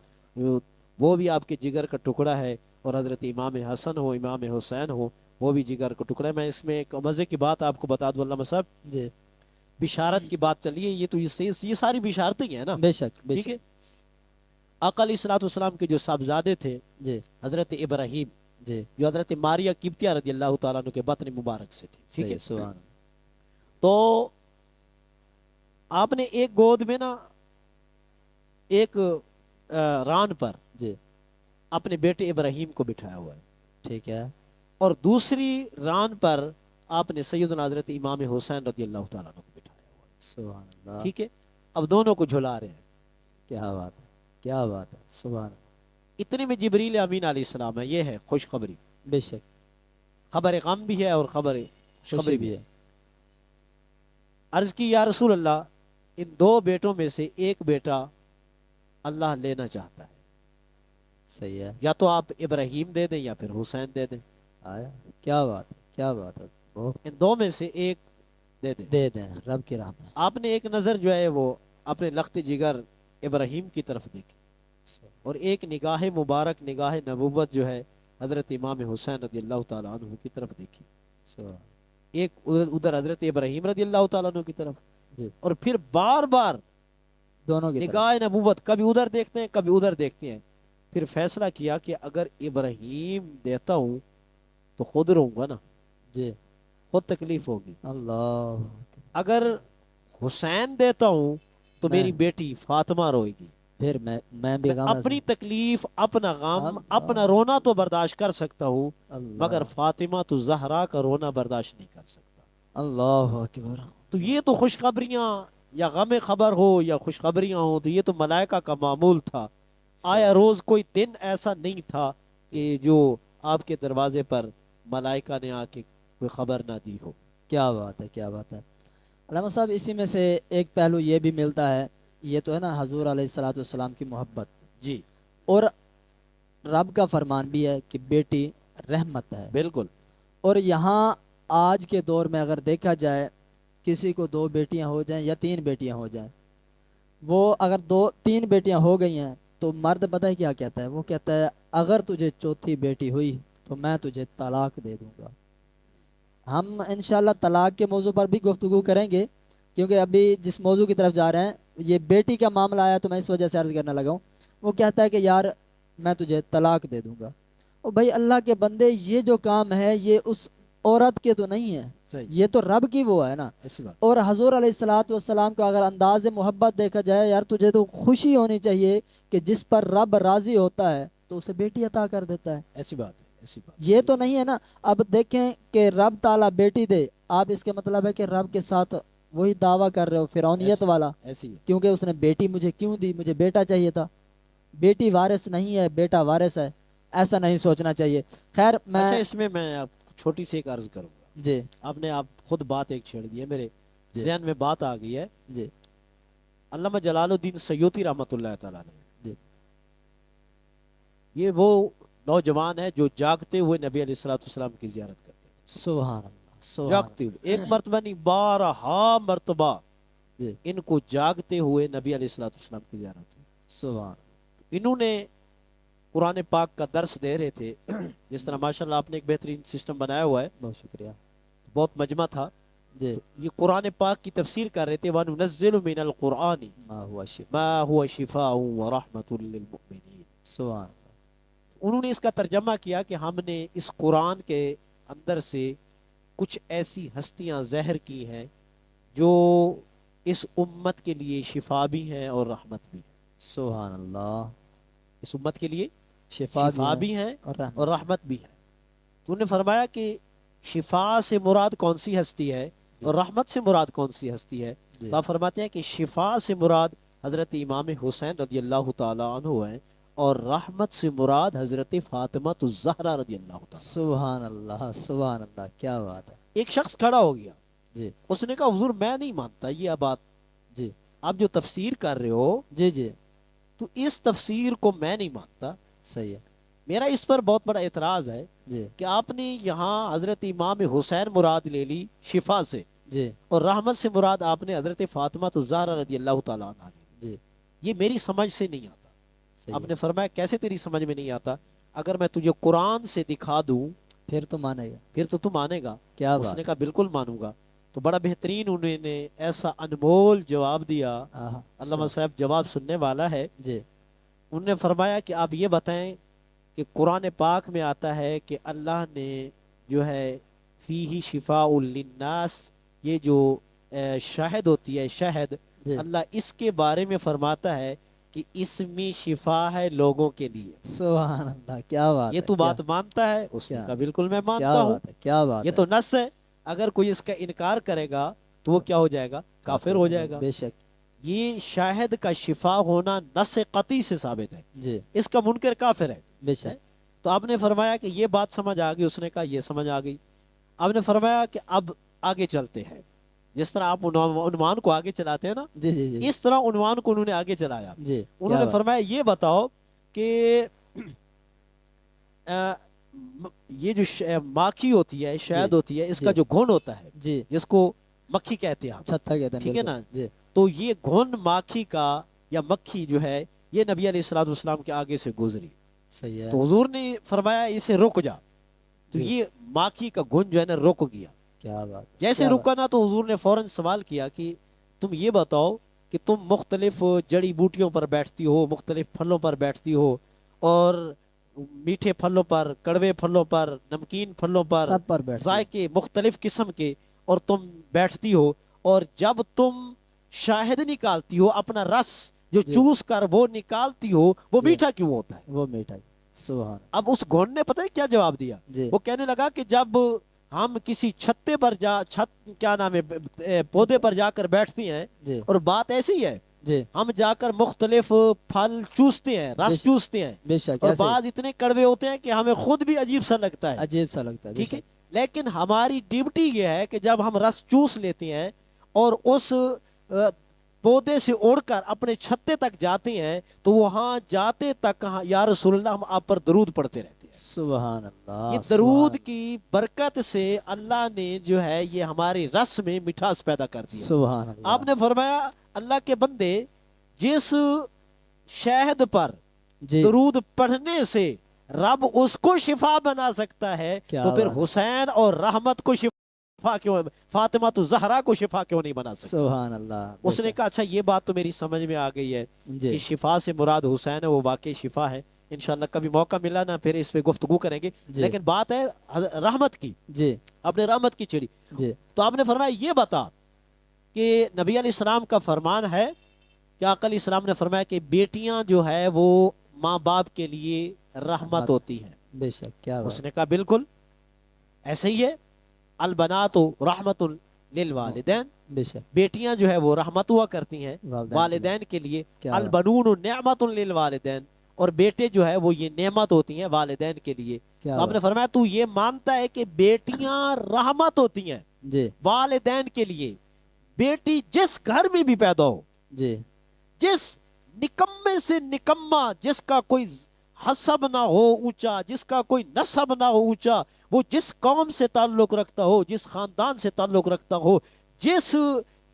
Speaker 2: وہ بھی آپ کے جگر کا ٹکڑا ہے، اور حضرت امام حسن ہو، امام حسین ہو، وہ بھی جگر کا ٹکڑا ہے۔ میں اس میں ایک مزے کی بات آپ کو بتا دوں علامہ صاحب،
Speaker 1: جی،
Speaker 2: بشارت کی بات چلیے، یہ تو یہ ساری بشارتیں ہی ہیں نا،
Speaker 1: بے شک، بے
Speaker 2: ٹھیک
Speaker 1: شک،
Speaker 2: ہے۔ آقا علیہ الصلوۃ والسلام کے جو صاحبزادے تھے
Speaker 1: جی
Speaker 2: حضرت ابراہیم،
Speaker 1: جی،
Speaker 2: جو حضرت ماریہ قبطیہ رضی اللہ تعالیٰ عنہ کے بطن مبارک سے تھے، ٹھیک
Speaker 1: صحیح
Speaker 2: ہے۔
Speaker 1: ہے، سبحان اللہ،
Speaker 2: تو آپ نے ایک گود میں نا ایک ران پر
Speaker 1: جی
Speaker 2: اپنے بیٹے ابراہیم کو بٹھایا ہوا ہے،
Speaker 1: ٹھیک ہے،
Speaker 2: اور دوسری ران پر آپ نے سیدنا حضرت امام حسین رضی اللہ تعالیٰ عنہ کو بٹھایا ہوا ہے،
Speaker 1: سبحان اللہ،
Speaker 2: ٹھیک ہے۔ اب دونوں کو جھلا رہے ہیں۔
Speaker 1: کیا بات ہے، کیا بات ہے، سبحان اللہ،
Speaker 2: اتنے میں جبریل امین علیہ السلام ہے، یہ ہے خوشخبری،
Speaker 1: بے شک،
Speaker 2: خبر غم بھی ہے اور خبر
Speaker 1: خوشی
Speaker 2: خوشخبری بھی
Speaker 1: بھی
Speaker 2: ہے۔
Speaker 1: ہے،
Speaker 2: عرض کی یا رسول اللہ ان دو بیٹوں میں سے ایک بیٹا اللہ لینا چاہتا ہے،
Speaker 1: صحیح ہے،
Speaker 2: یا تو آپ ابراہیم دے دیں یا پھر حسین دے دیں،
Speaker 1: آیا، کیا بات ہے، کیا بات ہے، بہت،
Speaker 2: ان دو میں سے ایک دے دیں۔
Speaker 1: دے دیں رب کی راہ میں،
Speaker 2: آپ نے ایک نظر جو ہے وہ اپنے لخت جگر ابراہیم کی طرف دیکھی، اور ایک نگاہ مبارک، نگاہ نبوت جو ہے حضرت امام حسین رضی اللہ تعالیٰ عنہ کی طرف دیکھی،
Speaker 1: سبحان،
Speaker 2: ایک ادھر حضرت ابراہیم رضی اللہ تعالیٰ عنہ کی طرف،
Speaker 1: جی
Speaker 2: اور پھر بار بار
Speaker 1: دونوں کی طرف،
Speaker 2: نگاہ نبوت کبھی ادھر دیکھتے ہیں کبھی ادھر دیکھتے ہیں۔ پھر فیصلہ کیا کہ اگر ابراہیم دیتا ہوں تو خود رہوں گا نا،
Speaker 1: جی
Speaker 2: خود تکلیف ہوگی،
Speaker 1: اللہ،
Speaker 2: اگر حسین دیتا ہوں تو
Speaker 1: میں
Speaker 2: میری بیٹی فاطمہ روئے گی،
Speaker 1: پھر میں بھی
Speaker 2: میں
Speaker 1: غم
Speaker 2: اپنی تکلیف، اپنا غم، اپنا
Speaker 1: اللہ،
Speaker 2: رونا تو برداشت کر سکتا ہوں، مگر
Speaker 1: اللہ،
Speaker 2: فاطمہ تو زہرا کا رونا برداشت نہیں کر سکتا۔
Speaker 1: اللہ اکبر،
Speaker 2: تو یہ تو خوشخبریاں، یا غم خبر ہو یا خوشخبریاں ہوں، تو یہ تو ملائکہ کا معمول تھا۔ آیا روز کوئی دن ایسا نہیں تھا کہ جو آپ کے دروازے پر ملائکہ نے آ کے کوئی خبر نہ دی ہو۔
Speaker 1: کیا بات ہے، کیا بات ہے، علامہ صاحب اسی میں سے ایک پہلو یہ بھی ملتا ہے، یہ تو ہے نا حضور علیہ الصلوۃ والسلام کی محبت،
Speaker 2: جی
Speaker 1: اور رب کا فرمان بھی ہے کہ بیٹی رحمت ہے،
Speaker 2: بالکل،
Speaker 1: اور یہاں آج کے دور میں اگر دیکھا جائے کسی کو دو بیٹیاں ہو جائیں یا تین بیٹیاں ہو جائیں، وہ اگر دو تین بیٹیاں ہو گئی ہیں تو مرد پتہ ہے کیا کہتا ہے، وہ کہتا ہے اگر تجھے چوتھی بیٹی ہوئی تو میں تجھے طلاق دے دوں گا۔ ہم انشاءاللہ طلاق کے موضوع پر بھی گفتگو کریں گے، کیونکہ ابھی جس موضوع کی طرف جا رہے ہیں یہ بیٹی کا معاملہ آیا تو میں اس وجہ سے عرض کرنے لگا ہوں۔ وہ کہتا ہے کہ یار میں تجھے طلاق دے دوں گا، اور بھائی اللہ کے بندے یہ جو کام ہے یہ اس عورت کے تو نہیں ہے،
Speaker 2: صحیح،
Speaker 1: یہ تو رب کی وہ ہے نا۔
Speaker 2: ایسی بات،
Speaker 1: اور حضور علیہ الصلوۃ والسلام کو اگر انداز محبت دیکھا جائے، یار تجھے تو خوشی ہونی چاہیے کہ جس پر رب راضی ہوتا ہے تو اسے بیٹی عطا کر دیتا ہے،
Speaker 2: ایسی بات ہے، ایسی بات،
Speaker 1: یہ تو نہیں ہے نا۔ اب دیکھیں کہ رب تعالیٰ بیٹی دے، آپ اس کے مطلب ہے کہ رب کے ساتھ وہی دعویٰ کر رہے ہو فرعونیت
Speaker 2: ایسی
Speaker 1: والا،
Speaker 2: ایسی ہے۔
Speaker 1: کیونکہ اس نے بیٹی مجھے کیوں دی، مجھے بیٹا چاہیے تھا، بیٹی وارث نہیں ہے بیٹا وارث ہے، ایسا نہیں سوچنا چاہیے۔ خیر
Speaker 2: اچھا
Speaker 1: میں،
Speaker 2: اس میں آپ چھوٹی سی ایک عرض کروں گا،
Speaker 1: جی
Speaker 2: آپ خود بات ایک چھیڑ دی ہے، میرے
Speaker 1: جی
Speaker 2: ذہن میں بات آ گئی ہے۔
Speaker 1: جی
Speaker 2: علامہ جلال الدین سیوطی رحمۃ اللہ تعالیٰ نے
Speaker 1: جی
Speaker 2: یہ وہ نوجوان ہے جو جاگتے ہوئے نبی علیہ الصلوۃ والسلام کی زیارت کرتے ہیں،
Speaker 1: سبحان اللہ، سبحان
Speaker 2: جاگتے ہوئے، ایک مرتبہ نہیں 12 مرتبہ
Speaker 1: جی،
Speaker 2: ان کو جاگتے ہوئے نبی علیہ الصلوۃ والسلام کی زیارت ہوئی۔
Speaker 1: سبحان
Speaker 2: انہوں نے قرآن پاک کا درس دے رہے تھے، جس طرح ماشاءاللہ آپ نے ایک بہترین سسٹم بنایا ہوا ہے،
Speaker 1: بہت شکریہ
Speaker 2: بہت مجمع تھا،
Speaker 1: جی،
Speaker 2: تو یہ قرآن پاک کی تفسیر کر رہے تھے، وَنُنَزِّلُ مِنَ الْقُرْآنِ
Speaker 1: ما ہوا شفا،
Speaker 2: مَا هُوَ شِفَاءٌ وَرَحْمَةٌ لِّلْمُؤْمِنِينَ۔
Speaker 1: سبحان
Speaker 2: انہوں نے اس کا ترجمہ کیا کہ ہم نے اس قرآن کے اندر سے کچھ ایسی ہستیاں ظاہر کی ہیں جو اس امت کے لیے شفا بھی ہیں اور رحمت بھی ہیں،
Speaker 1: سبحان اللہ،
Speaker 2: اس امت کے لیے
Speaker 1: شفا
Speaker 2: شفا
Speaker 1: بھی
Speaker 2: بھی ہیں
Speaker 1: اور رحمت
Speaker 2: اور رحمت بھی ہے۔ تو انہوں نے فرمایا کہ شفا سے مراد کون سی ہستی ہے اور رحمت سے مراد کون سی ہستی ہے؟
Speaker 1: جی،
Speaker 2: تو آپ فرماتے ہیں کہ شفا سے مراد حضرت امام حسین رضی اللہ تعالیٰ عنہ ہیں، اور رحمت سے مراد حضرت فاطمہ الزہرا رضی اللہ تعالیٰ عنہ۔
Speaker 1: سبحان اللہ، سبحان اللہ، کیا بات ہے،
Speaker 2: ایک شخص کھڑا ہو گیا،
Speaker 1: جی،
Speaker 2: اس نے کہا حضور میں نہیں مانتا یہ بات،
Speaker 1: جی،
Speaker 2: آپ جو تفسیر کر رہے ہو
Speaker 1: جی، جی،
Speaker 2: تو اس تفسیر کو میں نہیں مانتا،
Speaker 1: صحیح ہے،
Speaker 2: میرا اس پر بہت بڑا اعتراض ہے
Speaker 1: جی،
Speaker 2: کہ آپ نے یہاں حضرت امام حسین مراد لے لی شفا سے،
Speaker 1: جی،
Speaker 2: اور رحمت سے مراد آپ نے حضرت فاطمہ الزہرا رضی اللہ تعالیٰ عنہ لے لی۔
Speaker 1: جی،
Speaker 2: یہ میری سمجھ سے نہیں آتا۔
Speaker 1: صحیح
Speaker 2: آپ
Speaker 1: ہے،
Speaker 2: نے فرمایا کیسے تیری سمجھ میں نہیں آتا؟ اگر میں تجھے قرآن سے دکھا دوں
Speaker 1: پھر تو مانے گا،
Speaker 2: پھر تو تم مانے گا۔
Speaker 1: کیا
Speaker 2: اس
Speaker 1: بات
Speaker 2: نے
Speaker 1: ہے،
Speaker 2: کہا بالکل مانوں گا۔ تو بڑا بہترین انہوں نے ایسا انمول جواب دیا،
Speaker 1: آہا،
Speaker 2: علامہ صاحب جواب سننے والا ہے۔
Speaker 1: جی،
Speaker 2: انہوں نے فرمایا کہ آپ یہ بتائیں کہ قرآن پاک میں آتا ہے کہ اللہ نے جو ہے فیہ شفاء للناس، یہ جو شہد ہوتی ہے، شہد،
Speaker 1: جی،
Speaker 2: اللہ اس کے بارے میں فرماتا ہے کہ اس میں شفا ہے لوگوں کے لیے۔
Speaker 1: سبحان اللہ، کیا بات
Speaker 2: یہ
Speaker 1: ہے،
Speaker 2: تو
Speaker 1: کیا
Speaker 2: بات مانتا ہے؟ اس نے
Speaker 1: کیا
Speaker 2: کہا بالکل میں
Speaker 1: کیا
Speaker 2: مانتا ہوں،
Speaker 1: بات ہے، کیا بات
Speaker 2: یہ
Speaker 1: ہے،
Speaker 2: تو نص ہے، اگر کوئی اس کا انکار کرے گا تو وہ کیا ہو جائے گا؟ کافر ہو جائے گا۔
Speaker 1: بے شک،
Speaker 2: یہ شاہد کا شفا ہونا نص قطعی سے ثابت ہے،
Speaker 1: جی،
Speaker 2: اس کا منکر کافر ہے۔
Speaker 1: بے شک،
Speaker 2: تو آپ نے فرمایا کہ یہ بات سمجھ آ گئی، اس نے کہا یہ سمجھ آ گئی۔ آپ نے فرمایا کہ اب آگے چلتے ہیں، جس طرح آپ عنوان کو آگے چلاتے ہیں نا،
Speaker 1: جی، جی، جی،
Speaker 2: اس طرح عنوان کو انہوں نے آگے چلایا۔
Speaker 1: جی،
Speaker 2: انہوں
Speaker 1: کیا
Speaker 2: نے
Speaker 1: بات،
Speaker 2: فرمایا یہ بتاؤ کہ یہ جو ماکھی ہوتی ہے،
Speaker 1: جی،
Speaker 2: شہد ہوتی ہے، اس کا
Speaker 1: جی،
Speaker 2: جو گھن ہوتا ہے
Speaker 1: جی،
Speaker 2: جس کو مکھی کہتے ہیں ہم،
Speaker 1: چھتا کہتے ہیں،
Speaker 2: ٹھیک ہے
Speaker 1: بالکل،
Speaker 2: نا،
Speaker 1: جی،
Speaker 2: تو یہ گھن ماکھی کا یا مکھی جو ہے یہ نبی علیہ الصلوۃ والسلام کے آگے سے گزری،
Speaker 1: صحیح ہے،
Speaker 2: تو حضور نے فرمایا اسے رک جا، تو
Speaker 1: جی،
Speaker 2: یہ ماکھی کا گھن جو ہے نا رک گیا۔
Speaker 1: کیا بات،
Speaker 2: جیسے
Speaker 1: کیا بات،
Speaker 2: رکا نا تو حضور نے فوراً سوال کیا کہ تم یہ بتاؤ کہ تم مختلف جڑی بوٹیوں پر بیٹھتی ہو، مختلف پھلوں پر بیٹھتی ہو، اور میٹھے پھلوں پر، کڑوے پھلوں پر، نمکین پھلوں پر،
Speaker 1: سب پر بیٹھتی ہے،
Speaker 2: ذائقے مختلف قسم کے، اور تم بیٹھتی ہو، اور جب تم شاہد نکالتی ہو، اپنا رس جو
Speaker 1: جی،
Speaker 2: چوس کر وہ نکالتی ہو، وہ
Speaker 1: جی،
Speaker 2: میٹھا کیوں ہوتا ہے؟
Speaker 1: وہ میٹھا، سبحان،
Speaker 2: اب اس گھوڑ نے پتہ ہے کیا جواب دیا؟
Speaker 1: جی،
Speaker 2: وہ کہنے لگا کہ جب ہم کسی چھتے پر چھت کیا نام ہے پودے پر جا کر بیٹھتی ہیں،
Speaker 1: جی،
Speaker 2: اور بات ایسی ہے،
Speaker 1: جی،
Speaker 2: ہم جا کر مختلف پھل چوستے ہیں، رس چوستے ہیں،
Speaker 1: بے شک،
Speaker 2: اور
Speaker 1: ایسے
Speaker 2: بعض اتنے کڑوے ہوتے ہیں کہ ہمیں خود بھی عجیب سا لگتا ہے،
Speaker 1: عجیب سا لگتا ہے، بے
Speaker 2: ٹھیک ہے،
Speaker 1: شک،
Speaker 2: لیکن ہماری ڈیوٹی یہ ہے کہ جب ہم رس چوس لیتے ہیں اور اس پودے سے اڑ کر اپنے چھتے تک جاتے ہیں، تو وہاں جاتے تک یا رسول اللہ ہم آپ پر درود پڑھتے رہتے ہیں۔
Speaker 1: سبحان اللہ،
Speaker 2: یہ
Speaker 1: سبحان
Speaker 2: درود
Speaker 1: اللہ،
Speaker 2: کی برکت سے اللہ نے جو ہے یہ ہمارے رس میں مٹھاس پیدا کر دیا۔
Speaker 1: سبحان اللہ،
Speaker 2: آپ نے فرمایا اللہ کے بندے، جس شہد پر
Speaker 1: جی،
Speaker 2: درود پڑھنے سے رب اس کو شفا بنا سکتا ہے،
Speaker 1: کیا
Speaker 2: تو پھر
Speaker 1: بات،
Speaker 2: حسین اور رحمت کو شفا کیوں، فاطمہ الزہرا کو شفا کیوں نہیں بنا سکتا؟
Speaker 1: سبحان اللہ، بے
Speaker 2: اس نے
Speaker 1: شک،
Speaker 2: کہا اچھا یہ بات تو میری سمجھ میں آ گئی ہے
Speaker 1: جی،
Speaker 2: کہ شفا سے مراد حسین ہے، وہ واقعی شفا ہے، انشاءاللہ کبھی موقع ملا نا پھر اس پہ گفتگو کریں گے،
Speaker 1: جی،
Speaker 2: لیکن بات ہے رحمت کی،
Speaker 1: جی،
Speaker 2: اپنے رحمت کی چڑی۔
Speaker 1: جی،
Speaker 2: تو آپ نے فرمایا یہ بتا کہ نبی علیہ السلام کا فرمان ہے کہ آقا علیہ السلام نے فرمایا کہ بیٹیاں جو ہے وہ ماں باپ کے لیے رحمت ہوتی ہیں۔
Speaker 1: بے شک، کیا
Speaker 2: اس
Speaker 1: بات،
Speaker 2: نے کہا بالکل ایسے ہی ہے، البنات رحمت للوالدین،
Speaker 1: بے شک،
Speaker 2: بیٹیاں جو ہے وہ رحمت ہوا کرتی ہیں والدین کے لیے،
Speaker 1: کیا بات،
Speaker 2: البنون نعمت للوالدین، اور بیٹے جو ہے وہ یہ نعمت ہوتی ہیں والدین کے لیے۔
Speaker 1: کیا
Speaker 2: تو آپ نے
Speaker 1: بات،
Speaker 2: فرمایا تو یہ مانتا ہے کہ بیٹیاں رحمت ہوتی ہیں
Speaker 1: جی،
Speaker 2: والدین کے لیے؟ بیٹی جس گھر میں بھی پیدا ہو،
Speaker 1: جی،
Speaker 2: جس نکمے سے نکما، جس کا کوئی حسب نہ ہو اونچا، جس کا کوئی نسب نہ ہو اونچا، وہ جس قوم سے تعلق رکھتا ہو، جس خاندان سے تعلق رکھتا ہو، جس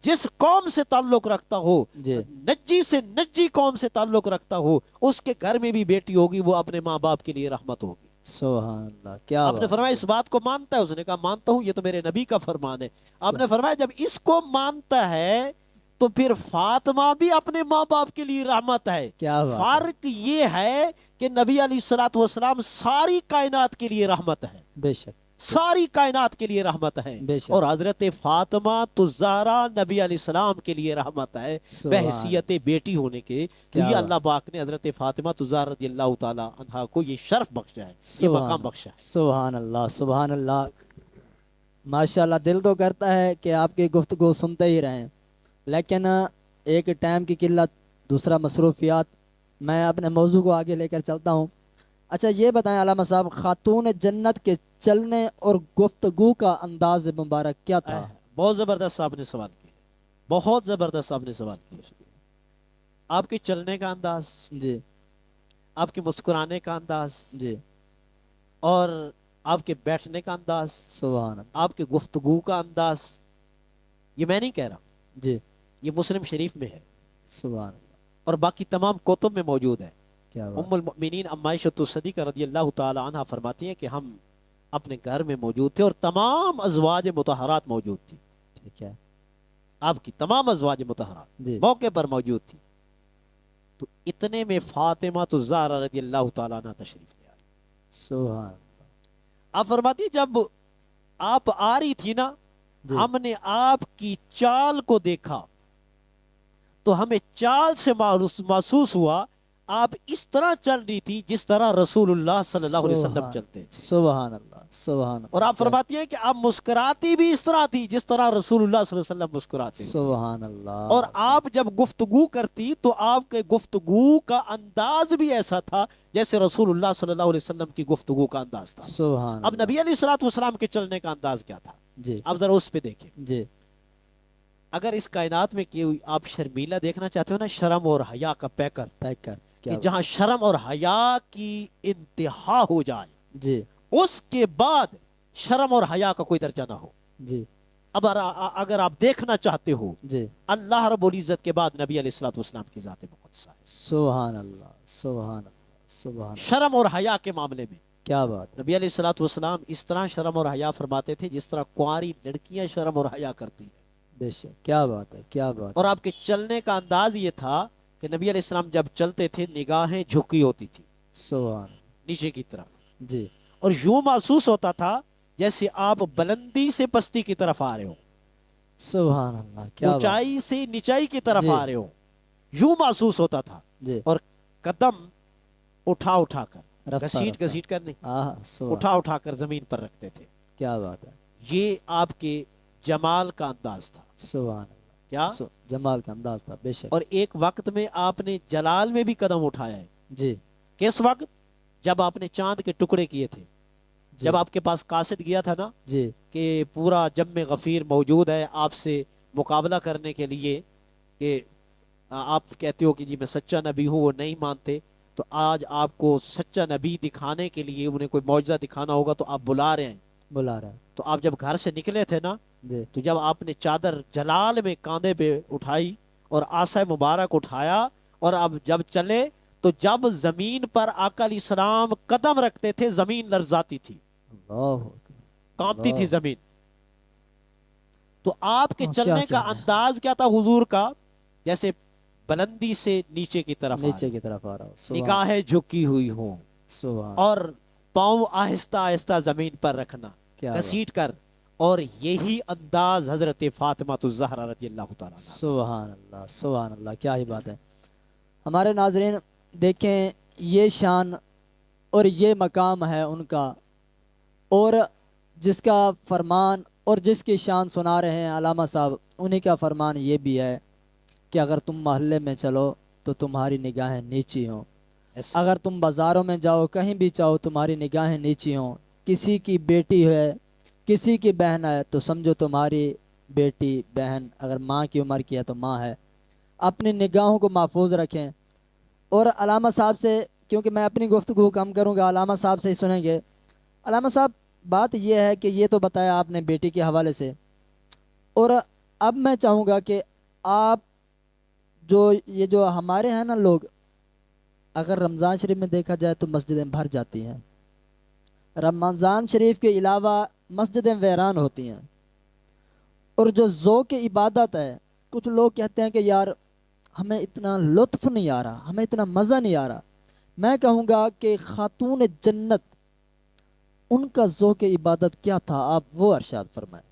Speaker 2: جس قوم سے تعلق رکھتا ہو،
Speaker 1: جی
Speaker 2: نجی سے نجی قوم سے تعلق رکھتا ہو، اس کے گھر میں بھی بیٹی ہوگی، وہ اپنے ماں باپ کے لیے رحمت ہوگی۔
Speaker 1: سبحان اللہ، کیا
Speaker 2: آپ نے
Speaker 1: بات
Speaker 2: فرمایا
Speaker 1: ہے۔
Speaker 2: اس بات کو مانتا ہے؟ اس نے کہا مانتا ہوں، یہ تو میرے نبی کا فرمان ہے۔ آپ
Speaker 1: کیا
Speaker 2: نے فرمایا جب اس کو مانتا ہے تو پھر فاطمہ بھی اپنے ماں باپ کے لیے رحمت ہے۔
Speaker 1: کیا بات ہے،
Speaker 2: فرق یہ ہے کہ نبی علیہ الصلوۃ والسلام ساری کائنات کے لیے رحمت ہے،
Speaker 1: بے شک،
Speaker 2: ساری کائنات کے لیے رحمت ہے،
Speaker 1: بے شک،
Speaker 2: اور حضرت فاطمہ تو زہرا نبی علیہ السلام کے لیے رحمت ہے
Speaker 1: سبحان،
Speaker 2: بحیثیت بیٹی ہونے کے۔ تو
Speaker 1: کیا
Speaker 2: یہ
Speaker 1: بات،
Speaker 2: اللہ پاک نے حضرت فاطمہ تو زہرا رضی اللہ تعالی عنہا کو یہ شرف بخشا ہے، یہ
Speaker 1: سبحان،
Speaker 2: مقام بخشا ہے۔
Speaker 1: سبحان اللہ، سبحان اللہ۔ ماشاءاللہ، دل تو کرتا ہے کہ آپ کی گفتگو سنتے ہی رہیں، لیکن ایک ٹائم کی قلت، دوسرا مصروفیات، میں اپنے موضوع کو آگے لے کر چلتا ہوں۔ اچھا یہ بتائیں علامہ صاحب، خاتون جنت کے چلنے اور گفتگو کا انداز مبارک کیا تھا؟
Speaker 2: بہت زبردست آپ نے سوال کیا، بہت زبردست آپ نے سوال کیا۔ آپ کے چلنے کا انداز،
Speaker 1: جی
Speaker 2: آپ کے مسکرانے کا انداز،
Speaker 1: جی،
Speaker 2: اور آپ کے بیٹھنے کا انداز،
Speaker 1: سبحان اللہ،
Speaker 2: آپ کے گفتگو کا انداز، یہ میں نہیں کہہ رہا،
Speaker 1: جی
Speaker 2: یہ مسلم شریف میں ہے
Speaker 1: سبحان اللہ،
Speaker 2: اور باقی تمام کتب میں موجود ہے۔
Speaker 1: کیا بات،
Speaker 2: ام المؤمنین ام عائشہ الصدیقہ رضی اللہ تعالی عنہ فرماتی ہیں کہ ہم اپنے گھر میں موجود تھے اور تمام ازواج مطہرات موجود تھی،
Speaker 1: ٹھیک ہے،
Speaker 2: آپ کی تمام ازواج مطہرات
Speaker 1: جی
Speaker 2: موقع پر موجود تھی۔ تو اتنے میں فاطمہ تو زہرا رضی اللہ تعالیٰ عنہ تشریف لے آئی۔
Speaker 1: سبحان اللہ،
Speaker 2: آپ فرماتی ہیں جب آپ آ رہی تھی نا،
Speaker 1: جی
Speaker 2: ہم نے آپ کی چال کو دیکھا تو ہمیں چال سے محسوس ہوا آپ اس طرح چل رہی تھی جس طرح رسول اللہ صلی اللہ علیہ وسلم
Speaker 1: سبحان،
Speaker 2: چلتے تھے،
Speaker 1: سبحان اللہ، سبحان
Speaker 2: اور
Speaker 1: اللہ،
Speaker 2: آپ
Speaker 1: کیا،
Speaker 2: فرماتی ہیں کہ آپ مسکراتی بھی اس طرح تھی جس طرح رسول اللہ صلی اللہ علیہ وسلم مسکراتے تھے،
Speaker 1: سبحان
Speaker 2: اور
Speaker 1: اللہ،
Speaker 2: آپ جب گفتگو کرتی تو آپ کے گفتگو کا انداز بھی ایسا تھا جیسے رسول اللہ صلی اللہ علیہ وسلم کی گفتگو کا انداز تھا۔
Speaker 1: سبحان
Speaker 2: اب
Speaker 1: اللہ،
Speaker 2: نبی علیہ الصلوۃ والسلام کے چلنے کا انداز کیا تھا؟
Speaker 1: جی
Speaker 2: آپ ذرا اس پہ دیکھیں۔
Speaker 1: جی،
Speaker 2: اگر اس کائنات میں کہ آپ شرمیلا دیکھنا چاہتے ہو نا، شرم اور حیا کا پیکر،
Speaker 1: پیک کر،
Speaker 2: کہ
Speaker 1: کیا
Speaker 2: جہاں شرم اور حیا کی انتہا ہو جائے،
Speaker 1: جی
Speaker 2: اس کے بعد شرم اور حیا کا کوئی درجہ نہ ہو۔
Speaker 1: جی
Speaker 2: اب اگر آپ دیکھنا چاہتے ہو
Speaker 1: جی،
Speaker 2: اللہ رب العزت کے بعد نبی علیہ الصلوۃ والسلام کی ذات مقدسہ ہے،
Speaker 1: سبحان اللہ، سبحان اللہ، سبحان اللہ،
Speaker 2: شرم اور حیا کے معاملے میں
Speaker 1: کیا بات ہے،
Speaker 2: نبی علیہ الصلوۃ والسلام اس طرح شرم اور حیا فرماتے تھے جس طرح کنواری لڑکیاں شرم اور حیا کرتی ہیں۔
Speaker 1: بے شک، کیا بات ہے، کیا بات
Speaker 2: اور
Speaker 1: ہے،
Speaker 2: آپ کے چلنے کا انداز یہ تھا کہ نبی علیہ السلام جب چلتے تھے نگاہیں جھکی ہوتی تھی
Speaker 1: سبحان اللہ،
Speaker 2: نیچے کی طرف،
Speaker 1: جی
Speaker 2: اور یوں محسوس ہوتا تھا جیسے آپ بلندی سے پستی کی طرف آ رہے ہو،
Speaker 1: سبحان اللہ، کیا بات،
Speaker 2: اونچائی سے نچائی کی طرف
Speaker 1: جی
Speaker 2: آ رہے ہو، یوں محسوس ہوتا تھا۔
Speaker 1: جی،
Speaker 2: اور قدم اٹھا اٹھا کر،
Speaker 1: رفتہ
Speaker 2: گھسیٹ
Speaker 1: رفتہ،
Speaker 2: گھسیٹ کر نہیں،
Speaker 1: سبحان،
Speaker 2: اٹھا اٹھا کر زمین پر رکھتے تھے۔
Speaker 1: کیا بات ہے،
Speaker 2: یہ آپ کے جمال کا انداز تھا۔
Speaker 1: سبحان اللہ،
Speaker 2: کیا؟
Speaker 1: جمال کا انداز تھا، بے شک،
Speaker 2: اور ایک وقت میں آپ نے جلال میں بھی قدم اٹھایا ہے۔
Speaker 1: جی
Speaker 2: کس وقت؟ جب آپ نے چاند کے ٹکڑے کیے تھے،
Speaker 1: جی
Speaker 2: جب آپ کے پاس قاصد گیا تھا نا
Speaker 1: جی،
Speaker 2: کہ پورا جم غفیر موجود ہے آپ سے مقابلہ کرنے کے لیے، کہ آپ کہتے ہو کہ جی میں سچا نبی ہوں، وہ نہیں مانتے، تو آج آپ کو سچا نبی دکھانے کے لیے انہیں کوئی معجزہ دکھانا ہوگا تو آپ بلا رہے ہیں۔
Speaker 1: بلا رہا ہے،
Speaker 2: تو آپ جب گھر سے نکلے تھے نا،
Speaker 1: جی
Speaker 2: تو جب آپ نے چادر جلال میں کاندھے پہ اٹھائی اور عصا مبارک اٹھایا، اور اب جب چلے تو جب زمین پر آقا علیہ السلام قدم رکھتے تھے زمین لرزاتی تھی،
Speaker 1: اللہ اکبر،
Speaker 2: کانپتی تھی
Speaker 1: اللہ،
Speaker 2: زمین۔ تو آپ کے
Speaker 1: کیا
Speaker 2: چلنے کا
Speaker 1: کہنا ہے،
Speaker 2: انداز کیا تھا حضور کا؟ جیسے بلندی سے نیچے کی طرف آ
Speaker 1: نیچے
Speaker 2: رہے،
Speaker 1: کی طرف آ رہا ہوں، سبحان،
Speaker 2: نگاہیں جھکی ہوئی ہوں،
Speaker 1: سبحان،
Speaker 2: اور پاؤں آہستہ آہستہ زمین پر رکھنا،
Speaker 1: کیا بات،
Speaker 2: گھسیٹ کر، اور یہی انداز حضرت فاطمہ الزہرا رضی اللہ تعالیٰ عنہا کا۔
Speaker 1: سبحان اللہ، سبحان اللہ، کیا ہی بات ہے۔ ہمارے ناظرین دیکھیں، یہ شان اور یہ مقام ہے ان کا، اور جس کا فرمان اور جس کی شان سنا رہے ہیں علامہ صاحب، انہی کا فرمان یہ بھی ہے کہ اگر تم محلے میں چلو تو تمہاری نگاہیں نیچی ہوں،
Speaker 2: ایسے
Speaker 1: اگر تم بازاروں میں جاؤ، کہیں بھی جاؤ، تمہاری نگاہیں نیچی ہوں، کسی کی بیٹی ہے، کسی کی بہن ہے تو سمجھو تمہاری بیٹی بہن، اگر ماں کی عمر کی ہے تو ماں ہے۔ اپنی نگاہوں کو محفوظ رکھیں۔ اور علامہ صاحب سے کیونکہ میں اپنی گفتگو کم کروں گا، علامہ صاحب سے ہی سنیں گے۔ علامہ صاحب، بات یہ ہے کہ یہ تو بتایا آپ نے بیٹی کے حوالے سے، اور اب میں چاہوں گا کہ آپ جو ہمارے ہیں نا لوگ، اگر رمضان شریف میں دیکھا جائے تو مسجدیں بھر جاتی ہیں، رمضان شریف کے علاوہ مسجدیں ویران ہوتی ہیں، اور جو ذوق عبادت ہے، کچھ لوگ کہتے ہیں کہ یار ہمیں اتنا لطف نہیں آ رہا، ہمیں اتنا مزہ نہیں آ رہا۔ میں کہوں گا کہ خاتون جنت، ان کا ذوق عبادت کیا تھا، آپ وہ ارشاد فرمائیں۔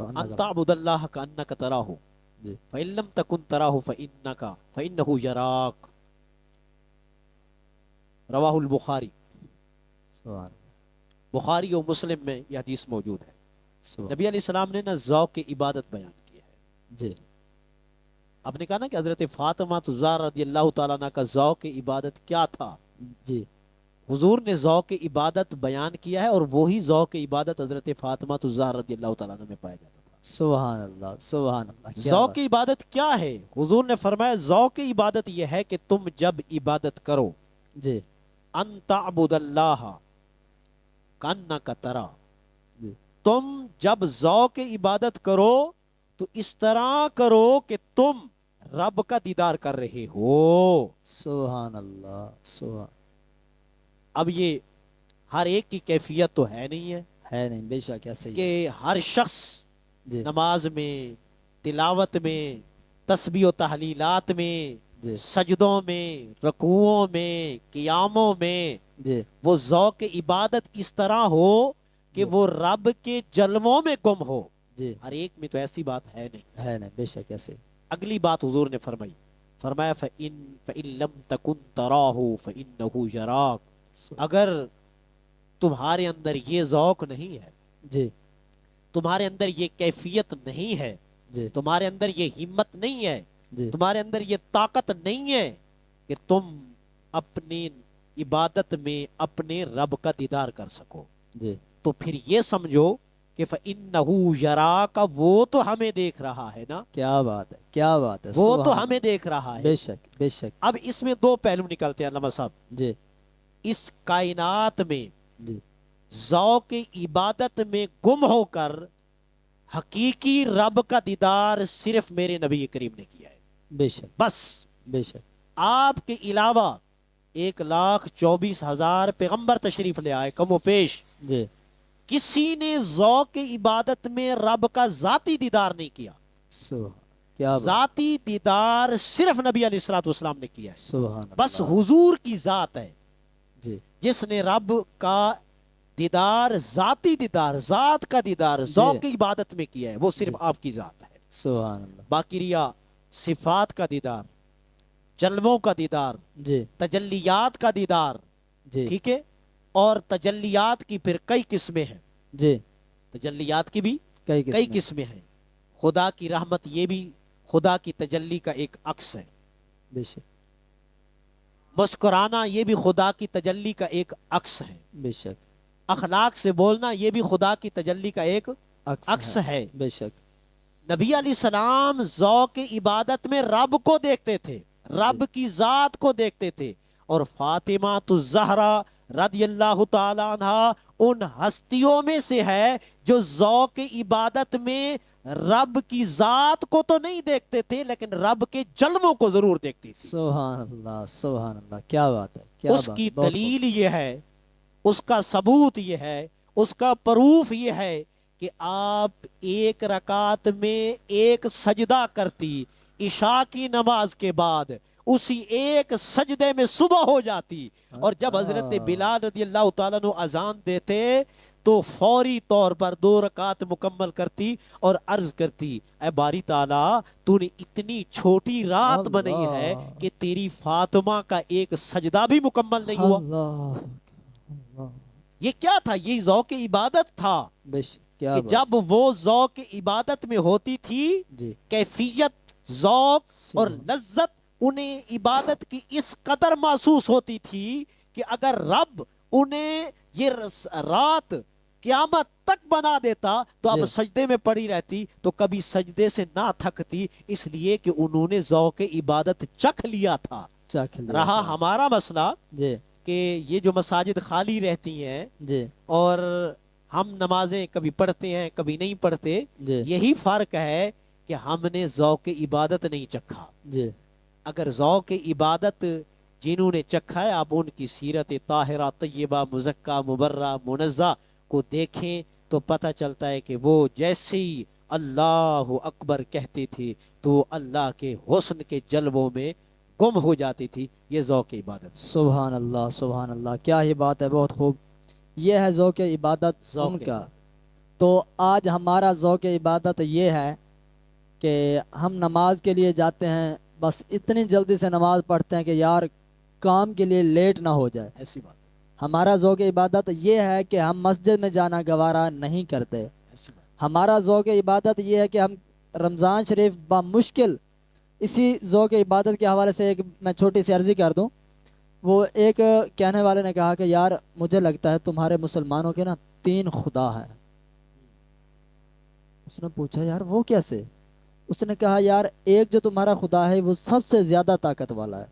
Speaker 2: ان تعبد اللہ کانک تراہ
Speaker 1: جی
Speaker 2: فإن لم تکن تراہ فإنہ یراک، رواہ البخاری۔
Speaker 1: سبحان
Speaker 2: بخاری و مسلم میں یہ حدیث موجود ہے۔
Speaker 1: سبحان
Speaker 2: نبی علیہ السلام نے نا ذوق عبادت بیان کی ہے۔
Speaker 1: جی
Speaker 2: آپ نے کہا نا کہ حضرت فاطمہ الزہرا رضی اللہ تعالیٰ عنہ کا ذوق عبادت کیا تھا،
Speaker 1: جی
Speaker 2: حضور نے ذوق عبادت بیان کیا ہے، اور وہی ذوق عبادت حضرت فاطمہ الزہرا رضی اللہ تعالیٰ عنہ میں پایا جاتا تھا۔
Speaker 1: سبحان اللہ، سبحان اللہ، کیا
Speaker 2: ذوق
Speaker 1: بات۔
Speaker 2: عبادت کیا ہے؟ حضور نے فرمایا ذوق عبادت یہ ہے کہ تم جب عبادت کرو،
Speaker 1: جی
Speaker 2: ان تعبد اللہ کانک ترا،
Speaker 1: جی
Speaker 2: تم جب ذوق عبادت کرو تو اس طرح کرو کہ تم رب کا دیدار کر رہے ہو۔
Speaker 1: سبحان اللہ، سبحان،
Speaker 2: اب یہ ہر ایک کی کیفیت تو ہے نہیں ہے
Speaker 1: نہیں بے شک ایسے ہی ہے۔
Speaker 2: کہ ہر شخص
Speaker 1: جی
Speaker 2: نماز میں، تلاوت میں، تسبیح و تحلیلات میں،
Speaker 1: جی
Speaker 2: سجدوں میں، رکوعوں میں، قیاموں میں
Speaker 1: جی
Speaker 2: وہ ذوق عبادت اس طرح ہو کہ
Speaker 1: جی
Speaker 2: وہ رب کے جلووں میں گم ہو۔
Speaker 1: جی
Speaker 2: ہر ایک میں تو ایسی بات ہے نہیں۔
Speaker 1: ہے نہیں بے شک ایسے ہی۔
Speaker 2: اگلی بات حضور نے فرمایا فَإِن لَمْ تَكُنْ تَرَاهُ فَإِنَّهُ يَرَاكَ، اگر تمہارے اندر یہ ذوق نہیں ہے،
Speaker 1: جی
Speaker 2: تمہارے اندر یہ کیفیت نہیں ہے،
Speaker 1: جی
Speaker 2: تمہارے اندر یہ ہمت نہیں ہے،
Speaker 1: جی
Speaker 2: تمہارے اندر یہ طاقت نہیں ہے کہ تم اپنی عبادت میں اپنے رب کا دیدار کر سکو،
Speaker 1: جی
Speaker 2: تو پھر یہ سمجھو کہ فَإِنَّهُ يَرَاكَ، وہ تو ہمیں دیکھ رہا ہے نا،
Speaker 1: کیا بات ہے، کیا بات ہے،
Speaker 2: وہ
Speaker 1: سبحان
Speaker 2: تو
Speaker 1: اللہ،
Speaker 2: ہمیں دیکھ رہا ہے۔
Speaker 1: بے شک بے شک۔
Speaker 2: اب اس میں دو پہلو نکلتے ہیں علامہ صاحب۔
Speaker 1: جی
Speaker 2: اس کائنات میں
Speaker 1: جی
Speaker 2: ذوق عبادت میں گم ہو کر حقیقی رب کا دیدار صرف میرے نبی کریم نے کیا ہے،
Speaker 1: بے شک
Speaker 2: بس۔
Speaker 1: بے شک۔
Speaker 2: آپ کے علاوہ 1,24,000 پیغمبر تشریف لے آئے، کم و بیش،
Speaker 1: جی
Speaker 2: کسی نے ذوق عبادت میں رب کا ذاتی دیدار نہیں کیا۔
Speaker 1: سبحان، کیا بات،
Speaker 2: ذاتی دیدار صرف نبی علیہ الصلوۃ والسلام نے کیا ہے،
Speaker 1: سبحان اللہ،
Speaker 2: بس حضور کی ذات ہے
Speaker 1: جی
Speaker 2: جس نے رب کا دیدار، ذاتی دیدار، ذات کا دیدار ذوق عبادت میں کیا ہے، وہ صرف
Speaker 1: جی
Speaker 2: آپ کی ذات ہے۔
Speaker 1: سبحان اللہ،
Speaker 2: باقی ریا صفات کا دیدار، جلووں کا دیدار،
Speaker 1: جی
Speaker 2: تجلیات کا دیدار،
Speaker 1: جی
Speaker 2: ٹھیک ہے، اور تجلیات کی پھر کئی قسمیں ہیں،
Speaker 1: جی
Speaker 2: تجلیات کی بھی
Speaker 1: کئی
Speaker 2: کئی
Speaker 1: قسمیں،
Speaker 2: قسمیں ہیں۔ خدا کی رحمت یہ بھی خدا کی تجلی کا ایک عکس ہے،
Speaker 1: بے شک
Speaker 2: مسکرانا یہ بھی خدا کی تجلی کا ایک عکس ہے،
Speaker 1: بے شک،
Speaker 2: اخلاق سے بولنا یہ بھی خدا کی تجلی کا ایک عکس ہے۔
Speaker 1: بے شک،
Speaker 2: نبی علیہ السلام ذوق عبادت میں رب کو دیکھتے تھے، رب کی ذات کو دیکھتے تھے، اور فاطمہ الزہرا رضی اللہ تعالی عنہ ان ہستیوں میں سے ہے جو ذوق عبادت میں رب کی ذات کو تو نہیں دیکھتے تھے لیکن رب کے جلووں کو ضرور دیکھتی تھی۔
Speaker 1: سبحان اللہ، سبحان اللہ، کیا بات ہے، کیا
Speaker 2: اس
Speaker 1: بات،
Speaker 2: کی
Speaker 1: بہت خوب۔
Speaker 2: دلیل یہ ہے، اس کا ثبوت یہ ہے، اس کا پروف یہ ہے کہ آپ ایک رکعت میں ایک سجدہ کرتی، عشاء کی نماز کے بعد اسی ایک سجدے میں صبح ہو جاتی، اور جب حضرت بلال رضی اللہ تعالیٰ عنہ اذان دیتے تو فوری طور پر 2 رکعت مکمل کرتی اور عرض کرتی، اے باری تعالیٰ تو نے اتنی چھوٹی رات بنائی ہے کہ تیری فاطمہ کا ایک سجدہ بھی مکمل نہیں ہوا۔
Speaker 1: اللہ، اللہ،
Speaker 2: یہ کیا تھا؟ یہ ذوق عبادت تھا
Speaker 1: بے شک، کیا
Speaker 2: کہ
Speaker 1: بات،
Speaker 2: جب وہ ذوق عبادت میں ہوتی تھی،
Speaker 1: جی
Speaker 2: کیفیت، ذوق اور
Speaker 1: سبحان،
Speaker 2: لذت انہیں عبادت کی اس قدر محسوس ہوتی تھی کہ اگر رب انہیں یہ رات قیامت تک بنا دیتا تو اب
Speaker 1: جی
Speaker 2: سجدے میں پڑی رہتی تو کبھی سجدے سے نہ تھکتی، اس لیے کہ انہوں نے ذوق عبادت چکھ لیا تھا۔
Speaker 1: چکھ لیا
Speaker 2: رہا
Speaker 1: تھا،
Speaker 2: ہمارا مسئلہ
Speaker 1: جی
Speaker 2: کہ یہ جو مساجد خالی رہتی ہیں
Speaker 1: جی
Speaker 2: اور ہم نمازیں کبھی پڑھتے ہیں کبھی نہیں پڑھتے،
Speaker 1: جی
Speaker 2: یہی فرق ہے کہ ہم نے ذوق عبادت نہیں چکھا۔
Speaker 1: جی
Speaker 2: اگر ذوق عبادت جنہوں نے چکھا ہے، آپ ان کی سیرت طاہرہ طیبہ مزکہ مبرہ منزہ کو دیکھیں تو پتہ چلتا ہے کہ وہ جیسے ہی اللہ اکبر کہتے تھے تو اللہ کے حسن کے جلووں میں گم ہو جاتی تھی۔ یہ ذوق عبادت،
Speaker 1: سبحان اللہ سبحان اللہ، کیا ہی بات ہے، بہت خوب، یہ ہے ذوق عبادت ان
Speaker 2: ذوق
Speaker 1: کا۔
Speaker 2: عبادت۔
Speaker 1: تو آج ہمارا ذوق عبادت یہ ہے کہ ہم نماز کے لیے جاتے ہیں، بس اتنی جلدی سے نماز پڑھتے ہیں کہ یار کام کے لیے لیٹ نہ ہو جائے۔
Speaker 2: ایسی بات،
Speaker 1: ہمارا ذوق عبادت یہ ہے کہ ہم مسجد میں جانا گوارا نہیں کرتے۔
Speaker 2: ایسی بات۔
Speaker 1: ہمارا ذوق عبادت یہ ہے کہ ہم رمضان شریف بمشکل، اسی ذوق عبادت کے حوالے سے ایک میں چھوٹی سی عرضی کر دوں۔ وہ ایک کہنے والے نے کہا کہ یار مجھے لگتا ہے تمہارے مسلمانوں کے نا 3 خدا ہیں۔ اس نے پوچھا یار وہ کیسے؟ اس نے کہا یار ایک جو تمہارا خدا ہے وہ سب سے زیادہ طاقت والا ہے،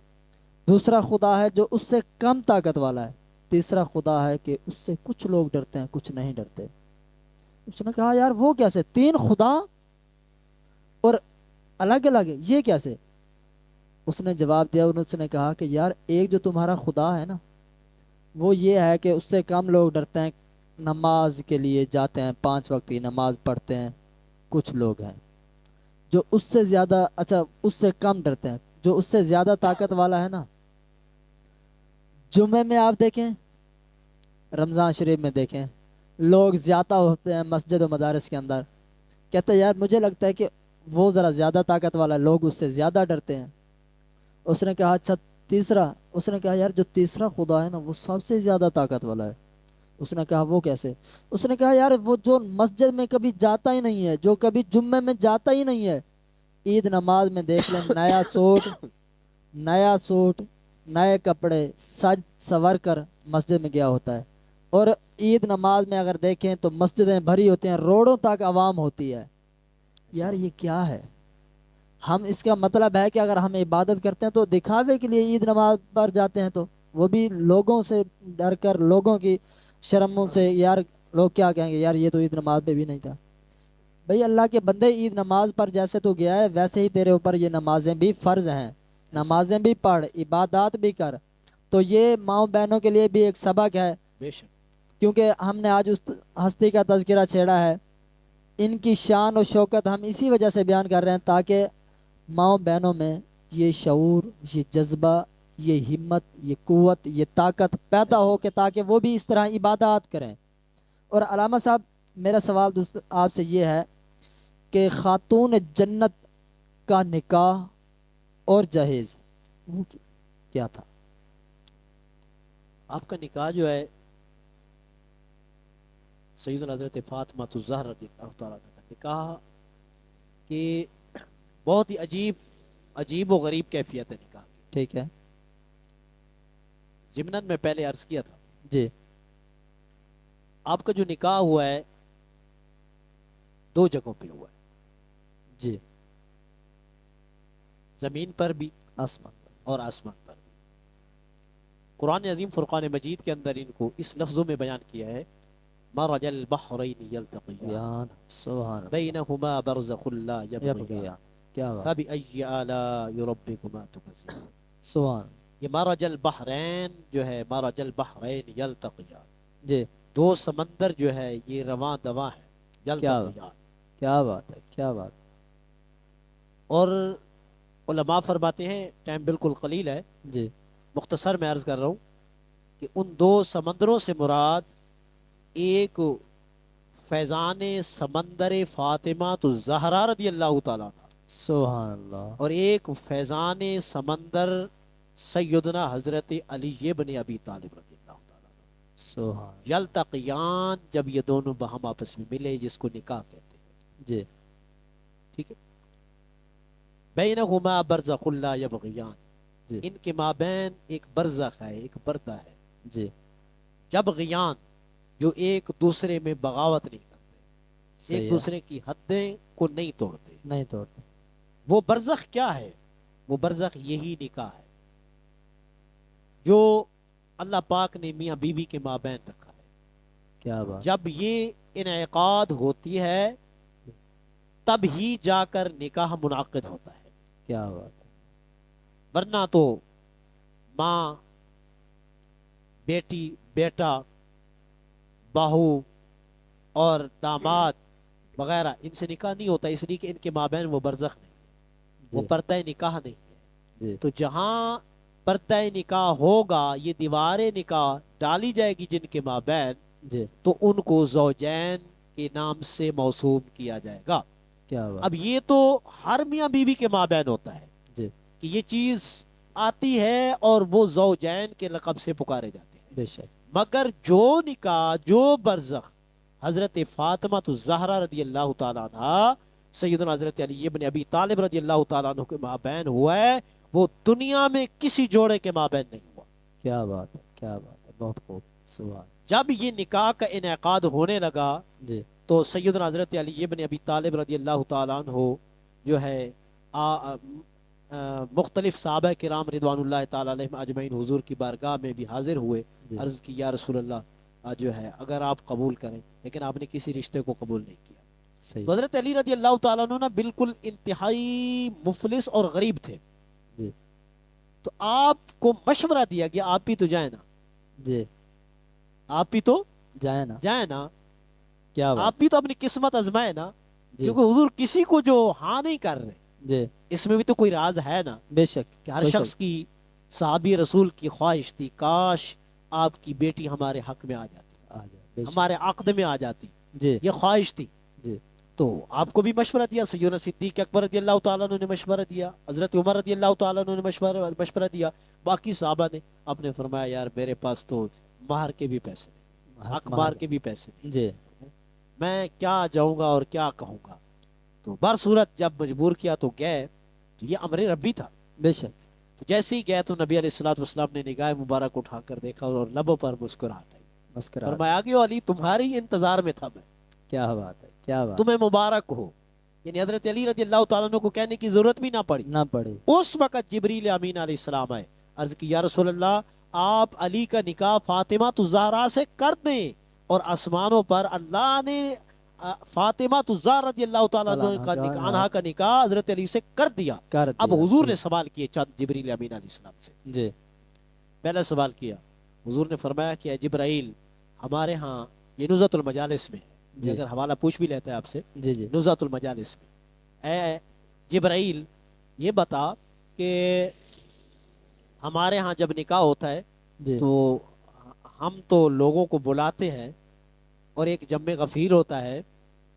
Speaker 1: دوسرا خدا ہے جو اس سے کم طاقت والا ہے، تیسرا خدا ہے کہ اس سے کچھ لوگ ڈرتے ہیں کچھ نہیں ڈرتے۔ اس نے کہا یار وہ کیسے، 3 خدا اور الگ الگ، یہ کیسے؟ اس نے جواب دیا، اس نے کہا کہ یار ایک جو تمہارا خدا ہے نا وہ یہ ہے کہ اس سے کم لوگ ڈرتے ہیں، نماز کے لیے جاتے ہیں، 5 وقت کی نماز پڑھتے ہیں، کچھ لوگ ہیں جو اس سے زیادہ، اچھا اس سے کم ڈرتے ہیں، جو اس سے زیادہ طاقت والا ہے نا، جمعے میں آپ دیکھیں، رمضان شریف میں دیکھیں، لوگ زیادہ ہوتے ہیں مسجد و مدارس کے اندر، کہتے ہیں یار مجھے لگتا ہے کہ وہ ذرا زیادہ طاقت والا ہے، لوگ اس سے زیادہ ڈرتے ہیں۔ اس نے کہا اچھا تیسرا؟ اس نے کہا یار جو تیسرا خدا ہے نا وہ سب سے زیادہ طاقت والا ہے۔ اس نے کہا وہ کیسے؟ اس نے کہا یار وہ جو مسجد میں کبھی جاتا ہی نہیں ہے، جو کبھی جمعے میں جاتا ہی نہیں ہے، عید نماز میں دیکھ لیں نیا سوٹ نئے کپڑے سج سور کر مسجد میں گیا ہوتا ہے، اور عید نماز میں اگر دیکھیں تو مسجدیں بھری ہوتی ہیں، روڈوں تک عوام ہوتی ہے۔ یار یہ کیا ہے؟ ہم اس کا مطلب ہے کہ اگر ہم عبادت کرتے ہیں تو دکھاوے کے لیے عید نماز پر جاتے ہیں، تو وہ بھی لوگوں سے ڈر کر، لوگوں کی شرموں سے، یار لوگ کیا کہیں گے، یار یہ تو عید نماز پہ بھی نہیں تھا۔ بھئی اللہ کے بندے، عید نماز پر جیسے تو گیا ہے ویسے ہی تیرے اوپر یہ نمازیں بھی فرض ہیں، نمازیں بھی پڑھ، عبادات بھی کر۔ تو یہ ماؤں بہنوں کے لیے بھی ایک سبق ہے،
Speaker 2: بے شک۔
Speaker 1: کیونکہ ہم نے آج اس ہستی کا تذکرہ چھیڑا ہے، ان کی شان و شوکت ہم اسی وجہ سے بیان کر رہے ہیں تاکہ ماؤں بہنوں میں یہ شعور، یہ جذبہ، یہ ہمت، یہ قوت، یہ طاقت پیدا ہو کہ تاکہ وہ بھی اس طرح عبادات کریں۔ اور علامہ صاحب میرا سوال آپ سے یہ ہے کہ خاتون جنت کا نکاح اور جہیز وہ کیا تھا؟
Speaker 2: آپ کا نکاح جو ہے سیدنا حضرت فاطمہ الزہرا رضی اللہ تعالیٰ عنہ کا نکاح کہ بہت ہی عجیب و غریب کیفیت ہے نکاح کی۔
Speaker 1: ٹھیک ہے
Speaker 2: ضمناً میں پہلے عرض کیا تھا،
Speaker 1: جی
Speaker 2: آپ کا جو نکاح ہوا ہے 2 جگہوں پہ ہوا ہے،
Speaker 1: جی،
Speaker 2: زمین پر بھی
Speaker 1: آسمان
Speaker 2: اور آسمان پر بھی۔ قرآن عظیم فرقان مجید کے اندر ان کو اس لفظوں میں بیان کیا ہے، مرج البحرین یلتقیان
Speaker 1: سبحان اللہ،
Speaker 2: بینہما برزخ لا یبغیان
Speaker 1: یبغیان، کیا بات،
Speaker 2: فبأی آلاء ربکما تکذبان۔
Speaker 1: سبحان،
Speaker 2: یہ مرج البحرین جو ہے، مرج البحرین یلتقیان،
Speaker 1: جی
Speaker 2: 2 سمندر جو ہے یہ رواں دواں ہے، یلتقیان۔
Speaker 1: کیا بات ہے، کیا بات،
Speaker 2: اور علماء فرماتے ہیں، ٹائم بالکل قلیل ہے،
Speaker 1: جی
Speaker 2: مختصر میں عرض کر رہا ہوں کہ ان 2 سمندروں سے مراد ایک فیضان سمندر فاطمہ الزہرا رضی اللہ تعالیٰ عنہ،
Speaker 1: سبحان اللہ،
Speaker 2: اور ایک فیضان سمندر سیدنا حضرت علی بن ابی طالب رضی اللہ تعالیٰ عنہ۔
Speaker 1: سبحان،
Speaker 2: یلتقیان، جب یہ دونوں باہم آپس میں ملے، جس کو نکاح کہتے ہیں،
Speaker 1: جی
Speaker 2: ٹھیک ہے۔ بینہما برزخ لا یبغیان،
Speaker 1: جی
Speaker 2: ان کے مابین ایک برزخ ہے، ایک پردہ ہے،
Speaker 1: جی،
Speaker 2: یبغیان، جو ایک دوسرے میں بغاوت نہیں کرتے،
Speaker 1: صحیح
Speaker 2: ایک
Speaker 1: ہے،
Speaker 2: دوسرے کی حدیں کو نہیں توڑتے۔
Speaker 1: نہیں توڑتے،
Speaker 2: وہ برزخ کیا ہے؟ وہ برزخ یہی نکاح ہے، جو اللہ پاک نے میاں بیوی کے مابین رکھا ہے.
Speaker 1: کیا بات.
Speaker 2: جب یہ انعقاد ہوتی ہے تب ہی جا کر نکاح منعقد ہوتا ہے,
Speaker 1: کیا بات.
Speaker 2: ورنہ تو ماں, بیٹی, بیٹا, بہو اور داماد وغیرہ ان سے نکاح نہیں ہوتا, اس لیے کہ ان کے مابین وہ برزخ نہیں ہے, وہ
Speaker 1: جی
Speaker 2: پردہ نکاح نہیں ہے.
Speaker 1: جی
Speaker 2: تو جہاں پردہ نکاح ہوگا, یہ دیوار نکاح ڈالی جائے گی جن کے مابین,
Speaker 1: جی.
Speaker 2: تو ان کو زوجین کے نام سے موسوم کیا جائے گا.
Speaker 1: کیا بات.
Speaker 2: اب یہ تو ہر میاں بیوی کے مابین ہوتا ہے
Speaker 1: جی
Speaker 2: کہ یہ چیز آتی ہے اور وہ زوجین کے لقب سے پکارے جاتے ہیں.
Speaker 1: بے شک.
Speaker 2: مگر جو نکاح, جو برزخ حضرت فاطمہ الزہرا رضی اللہ تعالیٰ عنہ سیدنا حضرت علی ابن ابی طالب رضی اللہ تعالیٰ عنہ کے مابین ہوا ہے, وہ دنیا میں کسی جوڑے کے مابین نہیں ہوا.
Speaker 1: کیا بات ہے, کیا بات ہے, بہت خوب. سبحان.
Speaker 2: جب یہ نکاح کا انعقاد ہونے لگا
Speaker 1: جی
Speaker 2: تو سیدنا حضرت علی ابن ابی طالب رضی اللہ تعالیٰ عنہ جو ہے مختلف صحابہ کرام رضوان اللہ تعالیٰ علیہم اجمعین حضور کی بارگاہ میں بھی حاضر ہوئے.
Speaker 1: جی.
Speaker 2: عرض کی یا رسول اللہ جو ہے اگر آپ قبول کریں, لیکن آپ نے کسی رشتے کو قبول نہیں کیا.
Speaker 1: صحیح.
Speaker 2: تو حضرت علی رضی اللہ تعالیٰ عنہ بالکل انتہائی مفلس اور غریب تھے,
Speaker 1: جی
Speaker 2: تو آپ کو مشورہ دیا کہ آپ بھی تو جائیں نا,
Speaker 1: جی.
Speaker 2: آپ بھی تو
Speaker 1: جائے نا.
Speaker 2: جائیں نا,
Speaker 1: کیا بات.
Speaker 2: آپ بھی تو اپنی قسمت آزمائے نا,
Speaker 1: جی
Speaker 2: کیونکہ حضور کسی کو جو ہاں نہیں کر رہے,
Speaker 1: جی.
Speaker 2: اس میں بھی تو کوئی راز ہے نا,
Speaker 1: بے شک.
Speaker 2: کہ ہر
Speaker 1: بے
Speaker 2: شخص
Speaker 1: شک.
Speaker 2: کی صحابی رسول کی خواہش تھی کاش آپ کی بیٹی ہمارے حق میں آ جاتی,
Speaker 1: آ جائے. بے شک.
Speaker 2: ہمارے عقد میں آ جاتی,
Speaker 1: جی
Speaker 2: یہ خواہش تھی.
Speaker 1: جی.
Speaker 2: تو آپ کو بھی مشورہ دیا, سیدنا صدیق اکبر رضی اللہ تعالیٰ عنہ نے مشورہ دیا, حضرت عمر رضی اللہ تعالیٰ عنہ نے مشورہ دیا, باقی صحابہ نے. آپ نے فرمایا یار میرے پاس تو مہر کے بھی پیسے نہیں, حق مہر کے بھی پیسے نہیں,
Speaker 1: جی.
Speaker 2: میں کیا جاؤں گا اور کیا کہوں گا. تو بر صورت جب مجبور کیا تو گئے, تو یہ امر ربی تھا.
Speaker 1: بے شک.
Speaker 2: تو جیسے ہی گئے تو نبی علیہ الصلوۃ والسلام نے نگاہ مبارک اٹھا کر دیکھا اور لبوں پر مسکراہٹ آئی.
Speaker 1: مسکرا.
Speaker 2: فرمایا کہ علی تمہاری انتظار میں تھا میں,
Speaker 1: کیا بات ہے, کیا بات.
Speaker 2: تمہیں مبارک ہو. یعنی حضرت علی رضی اللہ تعالیٰ عنہ کو کہنے کی ضرورت بھی نہ پڑی.
Speaker 1: نہ پڑے.
Speaker 2: اس وقت جبریل امین علیہ السلام آئے, عرض کی یا رسول اللہ آپ علی کا نکاح فاطمہ الزہرا سے کر دیں, اور آسمانوں پر اللہ نے فاطمہ الزہرا رضی اللہ تعالیٰ عنہ کا نکاح حضرت علی سے کر دیا.
Speaker 1: کر
Speaker 2: اب
Speaker 1: دیا.
Speaker 2: حضور نے سوال کیے چند جبریل امین علیہ السلام سے.
Speaker 1: جی
Speaker 2: پہلا سوال کیا, حضور نے فرمایا کہ اے جبرائیل ہمارے ہاں یہ نزہۃ المجالس میں ہے,
Speaker 1: جی
Speaker 2: اگر حوالہ پوچھ بھی لیتے ہیں آپ سے,
Speaker 1: جی. جی
Speaker 2: نزہۃ المجالس میں, اے جبرائیل یہ بتا کہ ہمارے ہاں جب نکاح ہوتا ہے
Speaker 1: جی.
Speaker 2: تو ہم تو لوگوں کو بلاتے ہیں اور ایک جمع غفیر ہوتا ہے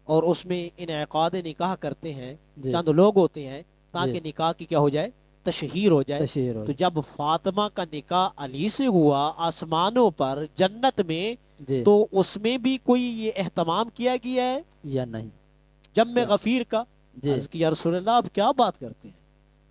Speaker 2: اور اس میں انعقاد نکاح کرتے ہیں,
Speaker 1: جی.
Speaker 2: چند لوگ ہوتے ہیں تاکہ نکاح کی کیا ہو جائے, تشہیر ہو جائے.
Speaker 1: تشہیر ہو
Speaker 2: تو
Speaker 1: جائے.
Speaker 2: جب فاطمہ کا نکاح علی سے ہوا آسمانوں پر جنت میں,
Speaker 1: جی.
Speaker 2: تو اس میں بھی کوئی یہ اہتمام کیا گیا ہے
Speaker 1: یا نہیں.
Speaker 2: جمع غفیر کا؟
Speaker 1: جی.
Speaker 2: عرض کی یا رسول اللہ آپ کیا بات کرتے ہیں,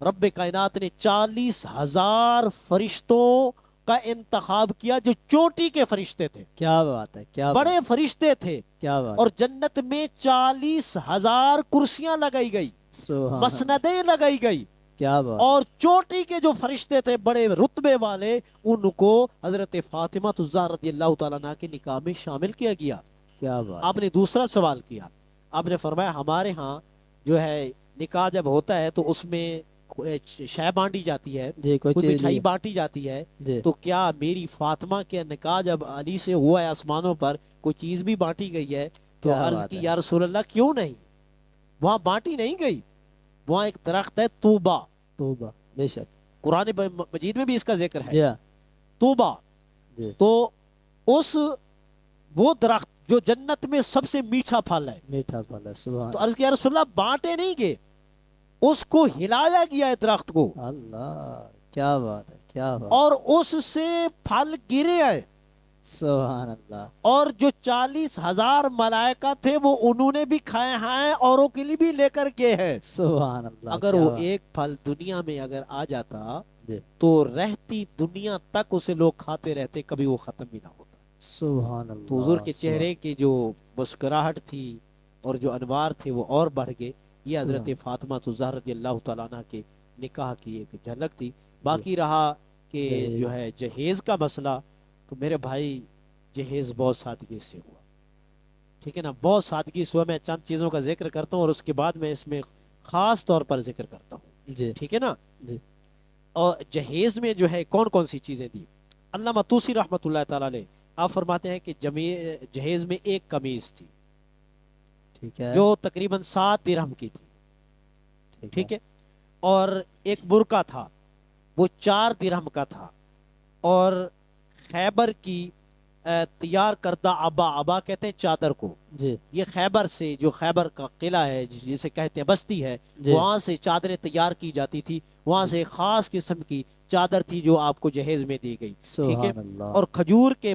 Speaker 2: رب کائنات نے 40,000 فرشتوں کا انتخاب کیا جو چوٹی کے فرشتے تھے,
Speaker 1: کیا بات ہے, کیا
Speaker 2: بڑے
Speaker 1: بات.
Speaker 2: فرشتے تھے,
Speaker 1: کیا بات.
Speaker 2: اور جنت میں 40,000 کرسیاں لگائی گئی,
Speaker 1: سبحان.
Speaker 2: مسندیں لگائی گئی,
Speaker 1: کیا بات.
Speaker 2: اور چوٹی کے جو فرشتے تھے بڑے رتبے والے, ان کو حضرت فاطمہ الزہرا رضی اللہ تعالیٰ عنہ کے نکاح میں شامل کیا گیا.
Speaker 1: کیا بات.
Speaker 2: آپ نے دوسرا سوال کیا, آپ نے فرمایا ہمارے ہاں جو ہے نکاح جب ہوتا ہے تو اس میں شے بانٹی جاتی ہے,
Speaker 1: جی کوئی
Speaker 2: کوئی
Speaker 1: چیز
Speaker 2: مٹھائی
Speaker 1: نہیں.
Speaker 2: بانٹی جاتی ہے,
Speaker 1: جی.
Speaker 2: تو کیا میری فاطمہ کے نکاح جب علی سے ہوا ہے آسمانوں پر کوئی چیز بھی بانٹی گئی ہے؟ تو
Speaker 1: کیا
Speaker 2: عرض
Speaker 1: بات
Speaker 2: کی
Speaker 1: ہے.
Speaker 2: یا رسول اللہ کیوں نہیں, وہاں بانٹی نہیں گئی, وہاں ایک درخت ہے طوبہ,
Speaker 1: توبہ. بے شک.
Speaker 2: قرآن مجید میں بھی اس کا ذکر ہے,
Speaker 1: جی ہاں.
Speaker 2: طوبہ.
Speaker 1: جی.
Speaker 2: تو اس وہ درخت جو جنت میں سب سے میٹھا پھل ہے,
Speaker 1: میٹھا پھل ہے. سبحان.
Speaker 2: تو عرض کیا رسول اللہ بانٹے نہیں گئے, اس کو ہلایا گیا ہے درخت کو,
Speaker 1: اللہ. کیا بات ہے, کیا بات.
Speaker 2: اور اس سے پھل گرے ہیں,
Speaker 1: سبحان اللہ.
Speaker 2: اور جو 40,000 ملائکہ تھے وہ انہوں نے بھی کھائے ہیں, اوروں کے لیے بھی لے کر گئے ہیں.
Speaker 1: سبحان اللہ.
Speaker 2: اگر
Speaker 1: کیا
Speaker 2: وہ
Speaker 1: بات.
Speaker 2: ایک پھل دنیا میں اگر آ جاتا
Speaker 1: جی.
Speaker 2: تو رہتی دنیا تک اسے لوگ کھاتے رہتے, کبھی وہ ختم بھی نہ ہوتا.
Speaker 1: سبحان اللہ.
Speaker 2: تو حضور کے چہرے کی جو مسکراہٹ تھی اور جو انوار تھے وہ اور بڑھ گئے. یہ حضرت فاطمہ الزہرا رضی اللہ تعالیٰ عنہ کے نکاح کی ایک جھلک تھی. باقی رہا کہ
Speaker 1: جہیز.
Speaker 2: جو ہے جہیز کا مسئلہ, تو میرے بھائی جہیز بہت سادگی سے ہوا، ٹھیک ہے نا، بہت سادگی سے ہوا. میں چند چیزوں کا ذکر کرتا ہوں اور اس کے بعد میں اس میں خاص طور پر ذکر کرتا ہوں،
Speaker 1: جی
Speaker 2: ٹھیک ہے نا.
Speaker 1: جی
Speaker 2: اور جہیز میں جو ہے کون کون سی چیزیں دی. علامہ طوسی رحمۃ اللہ تعالی علیہ آپ فرماتے ہیں کہ جہیز میں ایک قمیض تھی
Speaker 1: ٹھیک ہے
Speaker 2: جو تقریباً 7 درہم کی تھی، ٹھیک ہے، اور ایک برقع تھا وہ 4 درہم کا تھا، اور خیبر کی تیار کردہ عبا کہتے ہیں چادر کو،
Speaker 1: جی
Speaker 2: یہ خیبر سے، جو خیبر کا قلعہ ہے جسے کہتے ہیں بستی ہے،
Speaker 1: جی
Speaker 2: وہاں سے چادریں تیار کی جاتی تھی، وہاں سے ایک خاص قسم کی چادر تھی جو آپ کو جہیز میں دی گئی، ٹھیک ہے.
Speaker 1: سبحان اللہ.
Speaker 2: اور کھجور کے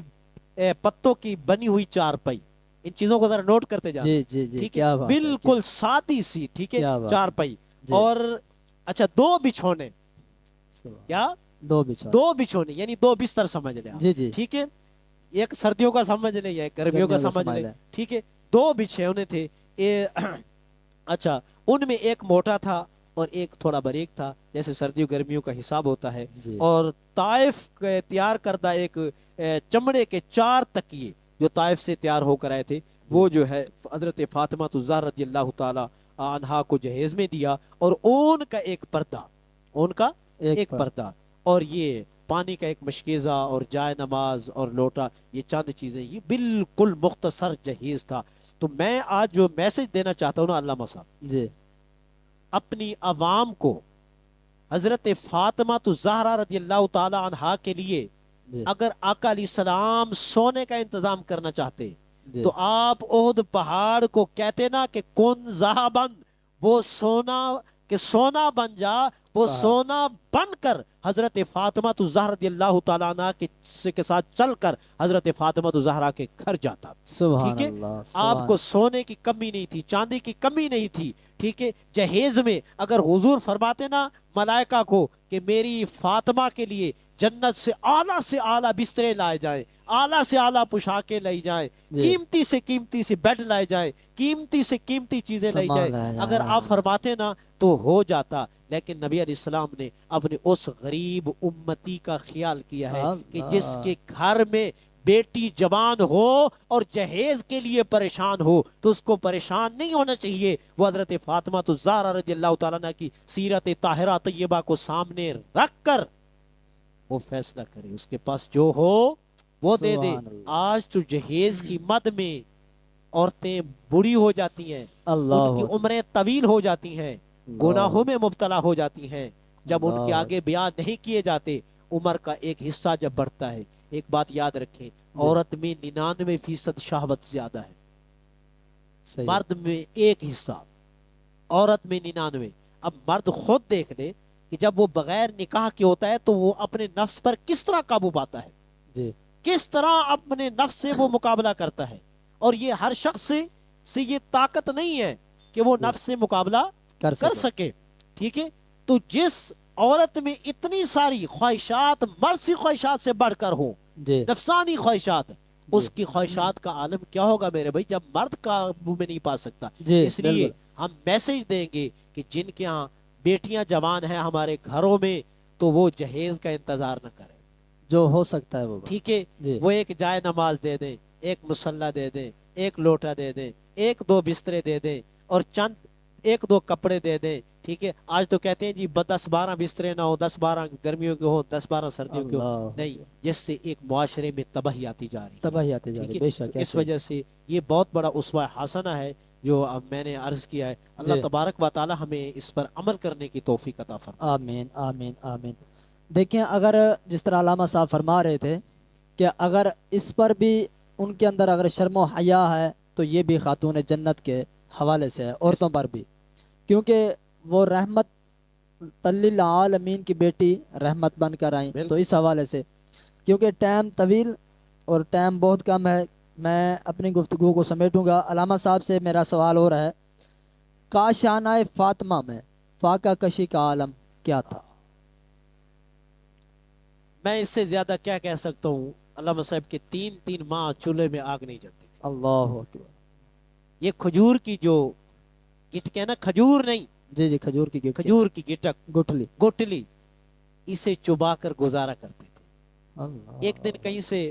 Speaker 2: پتوں کی بنی ہوئی چارپائی، ان چیزوں کو ذرا نوٹ کرتے جانا،
Speaker 1: جی جی جی
Speaker 2: ٹھیک ہے،
Speaker 1: کیا بات ہے
Speaker 2: بالکل سادی سی، ٹھیک ہے،
Speaker 1: کیا بات ہے.
Speaker 2: چارپائی.
Speaker 1: جی
Speaker 2: اور اچھا 2 بچھونے،
Speaker 1: سبحان.
Speaker 2: کیا
Speaker 1: 2 بچھونے.
Speaker 2: 2 بچھونے یعنی 2 بستر سمجھ لیں
Speaker 1: جی
Speaker 2: آپ،
Speaker 1: جی
Speaker 2: ٹھیک ہے، ایک سردیوں کا سمجھ لیں یا ایک گرمیوں کا سمجھ لیں، ٹھیک ہے. 2 بچھونے تھے. اچھا ان میں ایک موٹا تھا اور ایک تھوڑا باریک تھا، جیسے سردیوں گرمیوں کا حساب ہوتا ہے.
Speaker 1: جی
Speaker 2: اور طائف کے تیار کردہ ایک چمڑے کے 4 تکیے جو طائف سے تیار ہو کر آئے تھے،
Speaker 1: جی
Speaker 2: وہ جو ہے حضرت فاطمہ الزہرا رضی اللہ تعالی عنہا کو جہیز میں دیا. اور اون کا ایک پردہ، اون کا ایک پردہ، اور یہ پانی کا ایک مشکیزہ اور جائے نماز اور لوٹا، یہ چند چیزیں، یہ بالکل مختصر جہیز تھا. تو میں آج جو میسج دینا چاہتا ہوں نا علامہ صاحب،
Speaker 1: جی
Speaker 2: اپنی عوام کو حضرت فاطمہ الزہرا رضی اللہ تعالی عنہا کے لیے
Speaker 1: جی
Speaker 2: اگر آقا علیہ السلام سونے کا انتظام کرنا چاہتے
Speaker 1: جی
Speaker 2: تو آپ احد پہاڑ کو کہتے نا کہ کن ذہبن، وہ سونا، کہ سونا بن جا، وہ
Speaker 1: پہاڑ.
Speaker 2: سونا بن کر حضرت فاطمہ الزہرا رضی اللہ تعالیٰ عنہ کے ساتھ چل کر حضرت فاطمہ الزہرا کے گھر جاتا،
Speaker 1: سبحان
Speaker 2: ٹھیک ہے.
Speaker 1: اللہ.
Speaker 2: آپ
Speaker 1: سبحان.
Speaker 2: کو سونے کی کمی نہیں تھی، چاندی کی کمی نہیں تھی، ٹھیک ہے. جہیز میں اگر حضور فرماتے نا ملائکہ کو کہ میری فاطمہ کے لیے جنت سے اعلیٰ بسترے لائے جائیں، اعلیٰ سے اعلیٰ پوشاکیں لائی جائیں،
Speaker 1: جی
Speaker 2: قیمتی سے قیمتی سے بیڈ لائے جائیں، قیمتی سے قیمتی چیزیں لائی جائیں،
Speaker 1: سامان لایا
Speaker 2: اگر آپ فرماتے نا تو ہو جاتا. لیکن نبی علیہ السلام نے اپنے اس غریب امتی کا خیال کیا ہے کہ جس
Speaker 1: اللہ.
Speaker 2: کے گھر میں بیٹی جوان ہو اور جہیز کے لیے پریشان ہو تو اس کو پریشان نہیں ہونا چاہیے. وہ حضرت فاطمہ الزہرا رضی اللہ تعالیٰ عنہ کی سیرت طاہرہ طیبہ کو سامنے رکھ کر وہ فیصلہ کرے، اس کے پاس جو ہو وہ دے دے.
Speaker 1: سبحان اللہ.
Speaker 2: آج تو جہیز کی مد میں عورتیں بوڑھی ہو جاتی ہیں، ان
Speaker 1: اللہ
Speaker 2: کی
Speaker 1: اکبر.
Speaker 2: عمریں طویل ہو جاتی ہیں،
Speaker 1: اللہ
Speaker 2: گناہوں میں مبتلا ہو جاتی ہیں. جب ان کے
Speaker 1: اللہ.
Speaker 2: آگے بیان نہیں کیے جاتے، عمر کا ایک حصہ جب بڑھتا ہے، ایک بات یاد رکھیں،
Speaker 1: جی
Speaker 2: عورت میں 99% شہوت زیادہ ہے،
Speaker 1: صحیح.
Speaker 2: مرد میں 1 حصہ، عورت میں 99. اب مرد خود دیکھ لے کہ جب وہ بغیر نکاح کے ہوتا ہے تو وہ اپنے نفس پر کس طرح قابو پاتا ہے،
Speaker 1: جی
Speaker 2: کس طرح اپنے نفس سے وہ مقابلہ کرتا ہے. اور یہ ہر شخص سے یہ طاقت نہیں ہے کہ وہ
Speaker 1: جی
Speaker 2: نفس سے مقابلہ
Speaker 1: کر
Speaker 2: کر
Speaker 1: سکے.
Speaker 2: سکے، ٹھیک ہے. تو جس عورت میں اتنی ساری خواہشات مرد سی خواہشات سے بڑھ کر ہوں،
Speaker 1: جی
Speaker 2: نفسانی خواہشات،
Speaker 1: جی
Speaker 2: اس کی خواہشات کا عالم کیا ہوگا میرے بھائی جب مرد قابو میں نہیں پا سکتا.
Speaker 1: جی
Speaker 2: اس لیے
Speaker 1: بالکل.
Speaker 2: ہم میسج دیں گے کہ جن کے ہاں بیٹیاں جوان ہیں ہمارے گھروں میں تو وہ جہیز کا انتظار نہ کریں،
Speaker 1: جو ہو سکتا ہے وہ بات.
Speaker 2: ٹھیک ہے.
Speaker 1: جی
Speaker 2: وہ ایک جائے نماز دے دیں، ایک مصلی دے دیں، ایک لوٹا دے دیں، 1-2 بسترے دے دیں، اور چند 1-2 کپڑے دے دیں، ٹھیک ہے. آج تو کہتے ہیں جی 10-12 بسترے نہ ہو، 10-12 گرمیوں کے ہو، 10-12 سردیوں کے ہو،
Speaker 1: اللہ
Speaker 2: نہیں، جس سے ایک معاشرے میں تباہی آتی جا رہی ہے،
Speaker 1: تباہی آتی جا
Speaker 2: ٹھیک
Speaker 1: رہی.
Speaker 2: ہے.
Speaker 1: بے
Speaker 2: تو
Speaker 1: شک
Speaker 2: اس
Speaker 1: ایسے.
Speaker 2: وجہ سے یہ بہت بڑا اسوہ حسنہ ہے جو اب میں نے عرض کیا ہے. اللہ
Speaker 1: جی
Speaker 2: تبارک و تعالی ہمیں اس پر عمل کرنے کی توفیق عطا فرمائے.
Speaker 1: آمین آمین آمین. دیکھیں اگر جس طرح علامہ صاحب فرما رہے تھے کہ اگر اس پر بھی ان کے اندر اگر شرم و حیا ہے تو یہ بھی خاتون جنت کے حوالے سے ہے، عورتوں پر بھی، کیونکہ وہ رحمت للعالمین کی بیٹی رحمت بن کر آئیں. تو اس حوالے سے کیونکہ ٹائم طویل اور ٹائم بہت کم ہے، میں اپنی گفتگو کو سمیٹوں گا. علامہ صاحب سے میرا سوال ہو رہا ہے، کاشانہ فاطمہ میں فاقہ کشی کا عالم کیا تھا؟
Speaker 2: میں اس سے زیادہ کیا کہہ سکتا ہوں. علامہ صاحب کے 3 ماہ چولہے میں آگ نہیں جلتی تھی.
Speaker 1: اللہ اکبر.
Speaker 2: یہ کھجور کی جو گٹک ہے نا، کھجور نہیں،
Speaker 1: جی جی کھجور کی گٹک،
Speaker 2: کھجور کی گٹک،
Speaker 1: گٹھلی.
Speaker 2: گٹلی، اسے چبا کر گزارا کرتے تھے.
Speaker 1: اللہ.
Speaker 2: ایک دن کہیں سے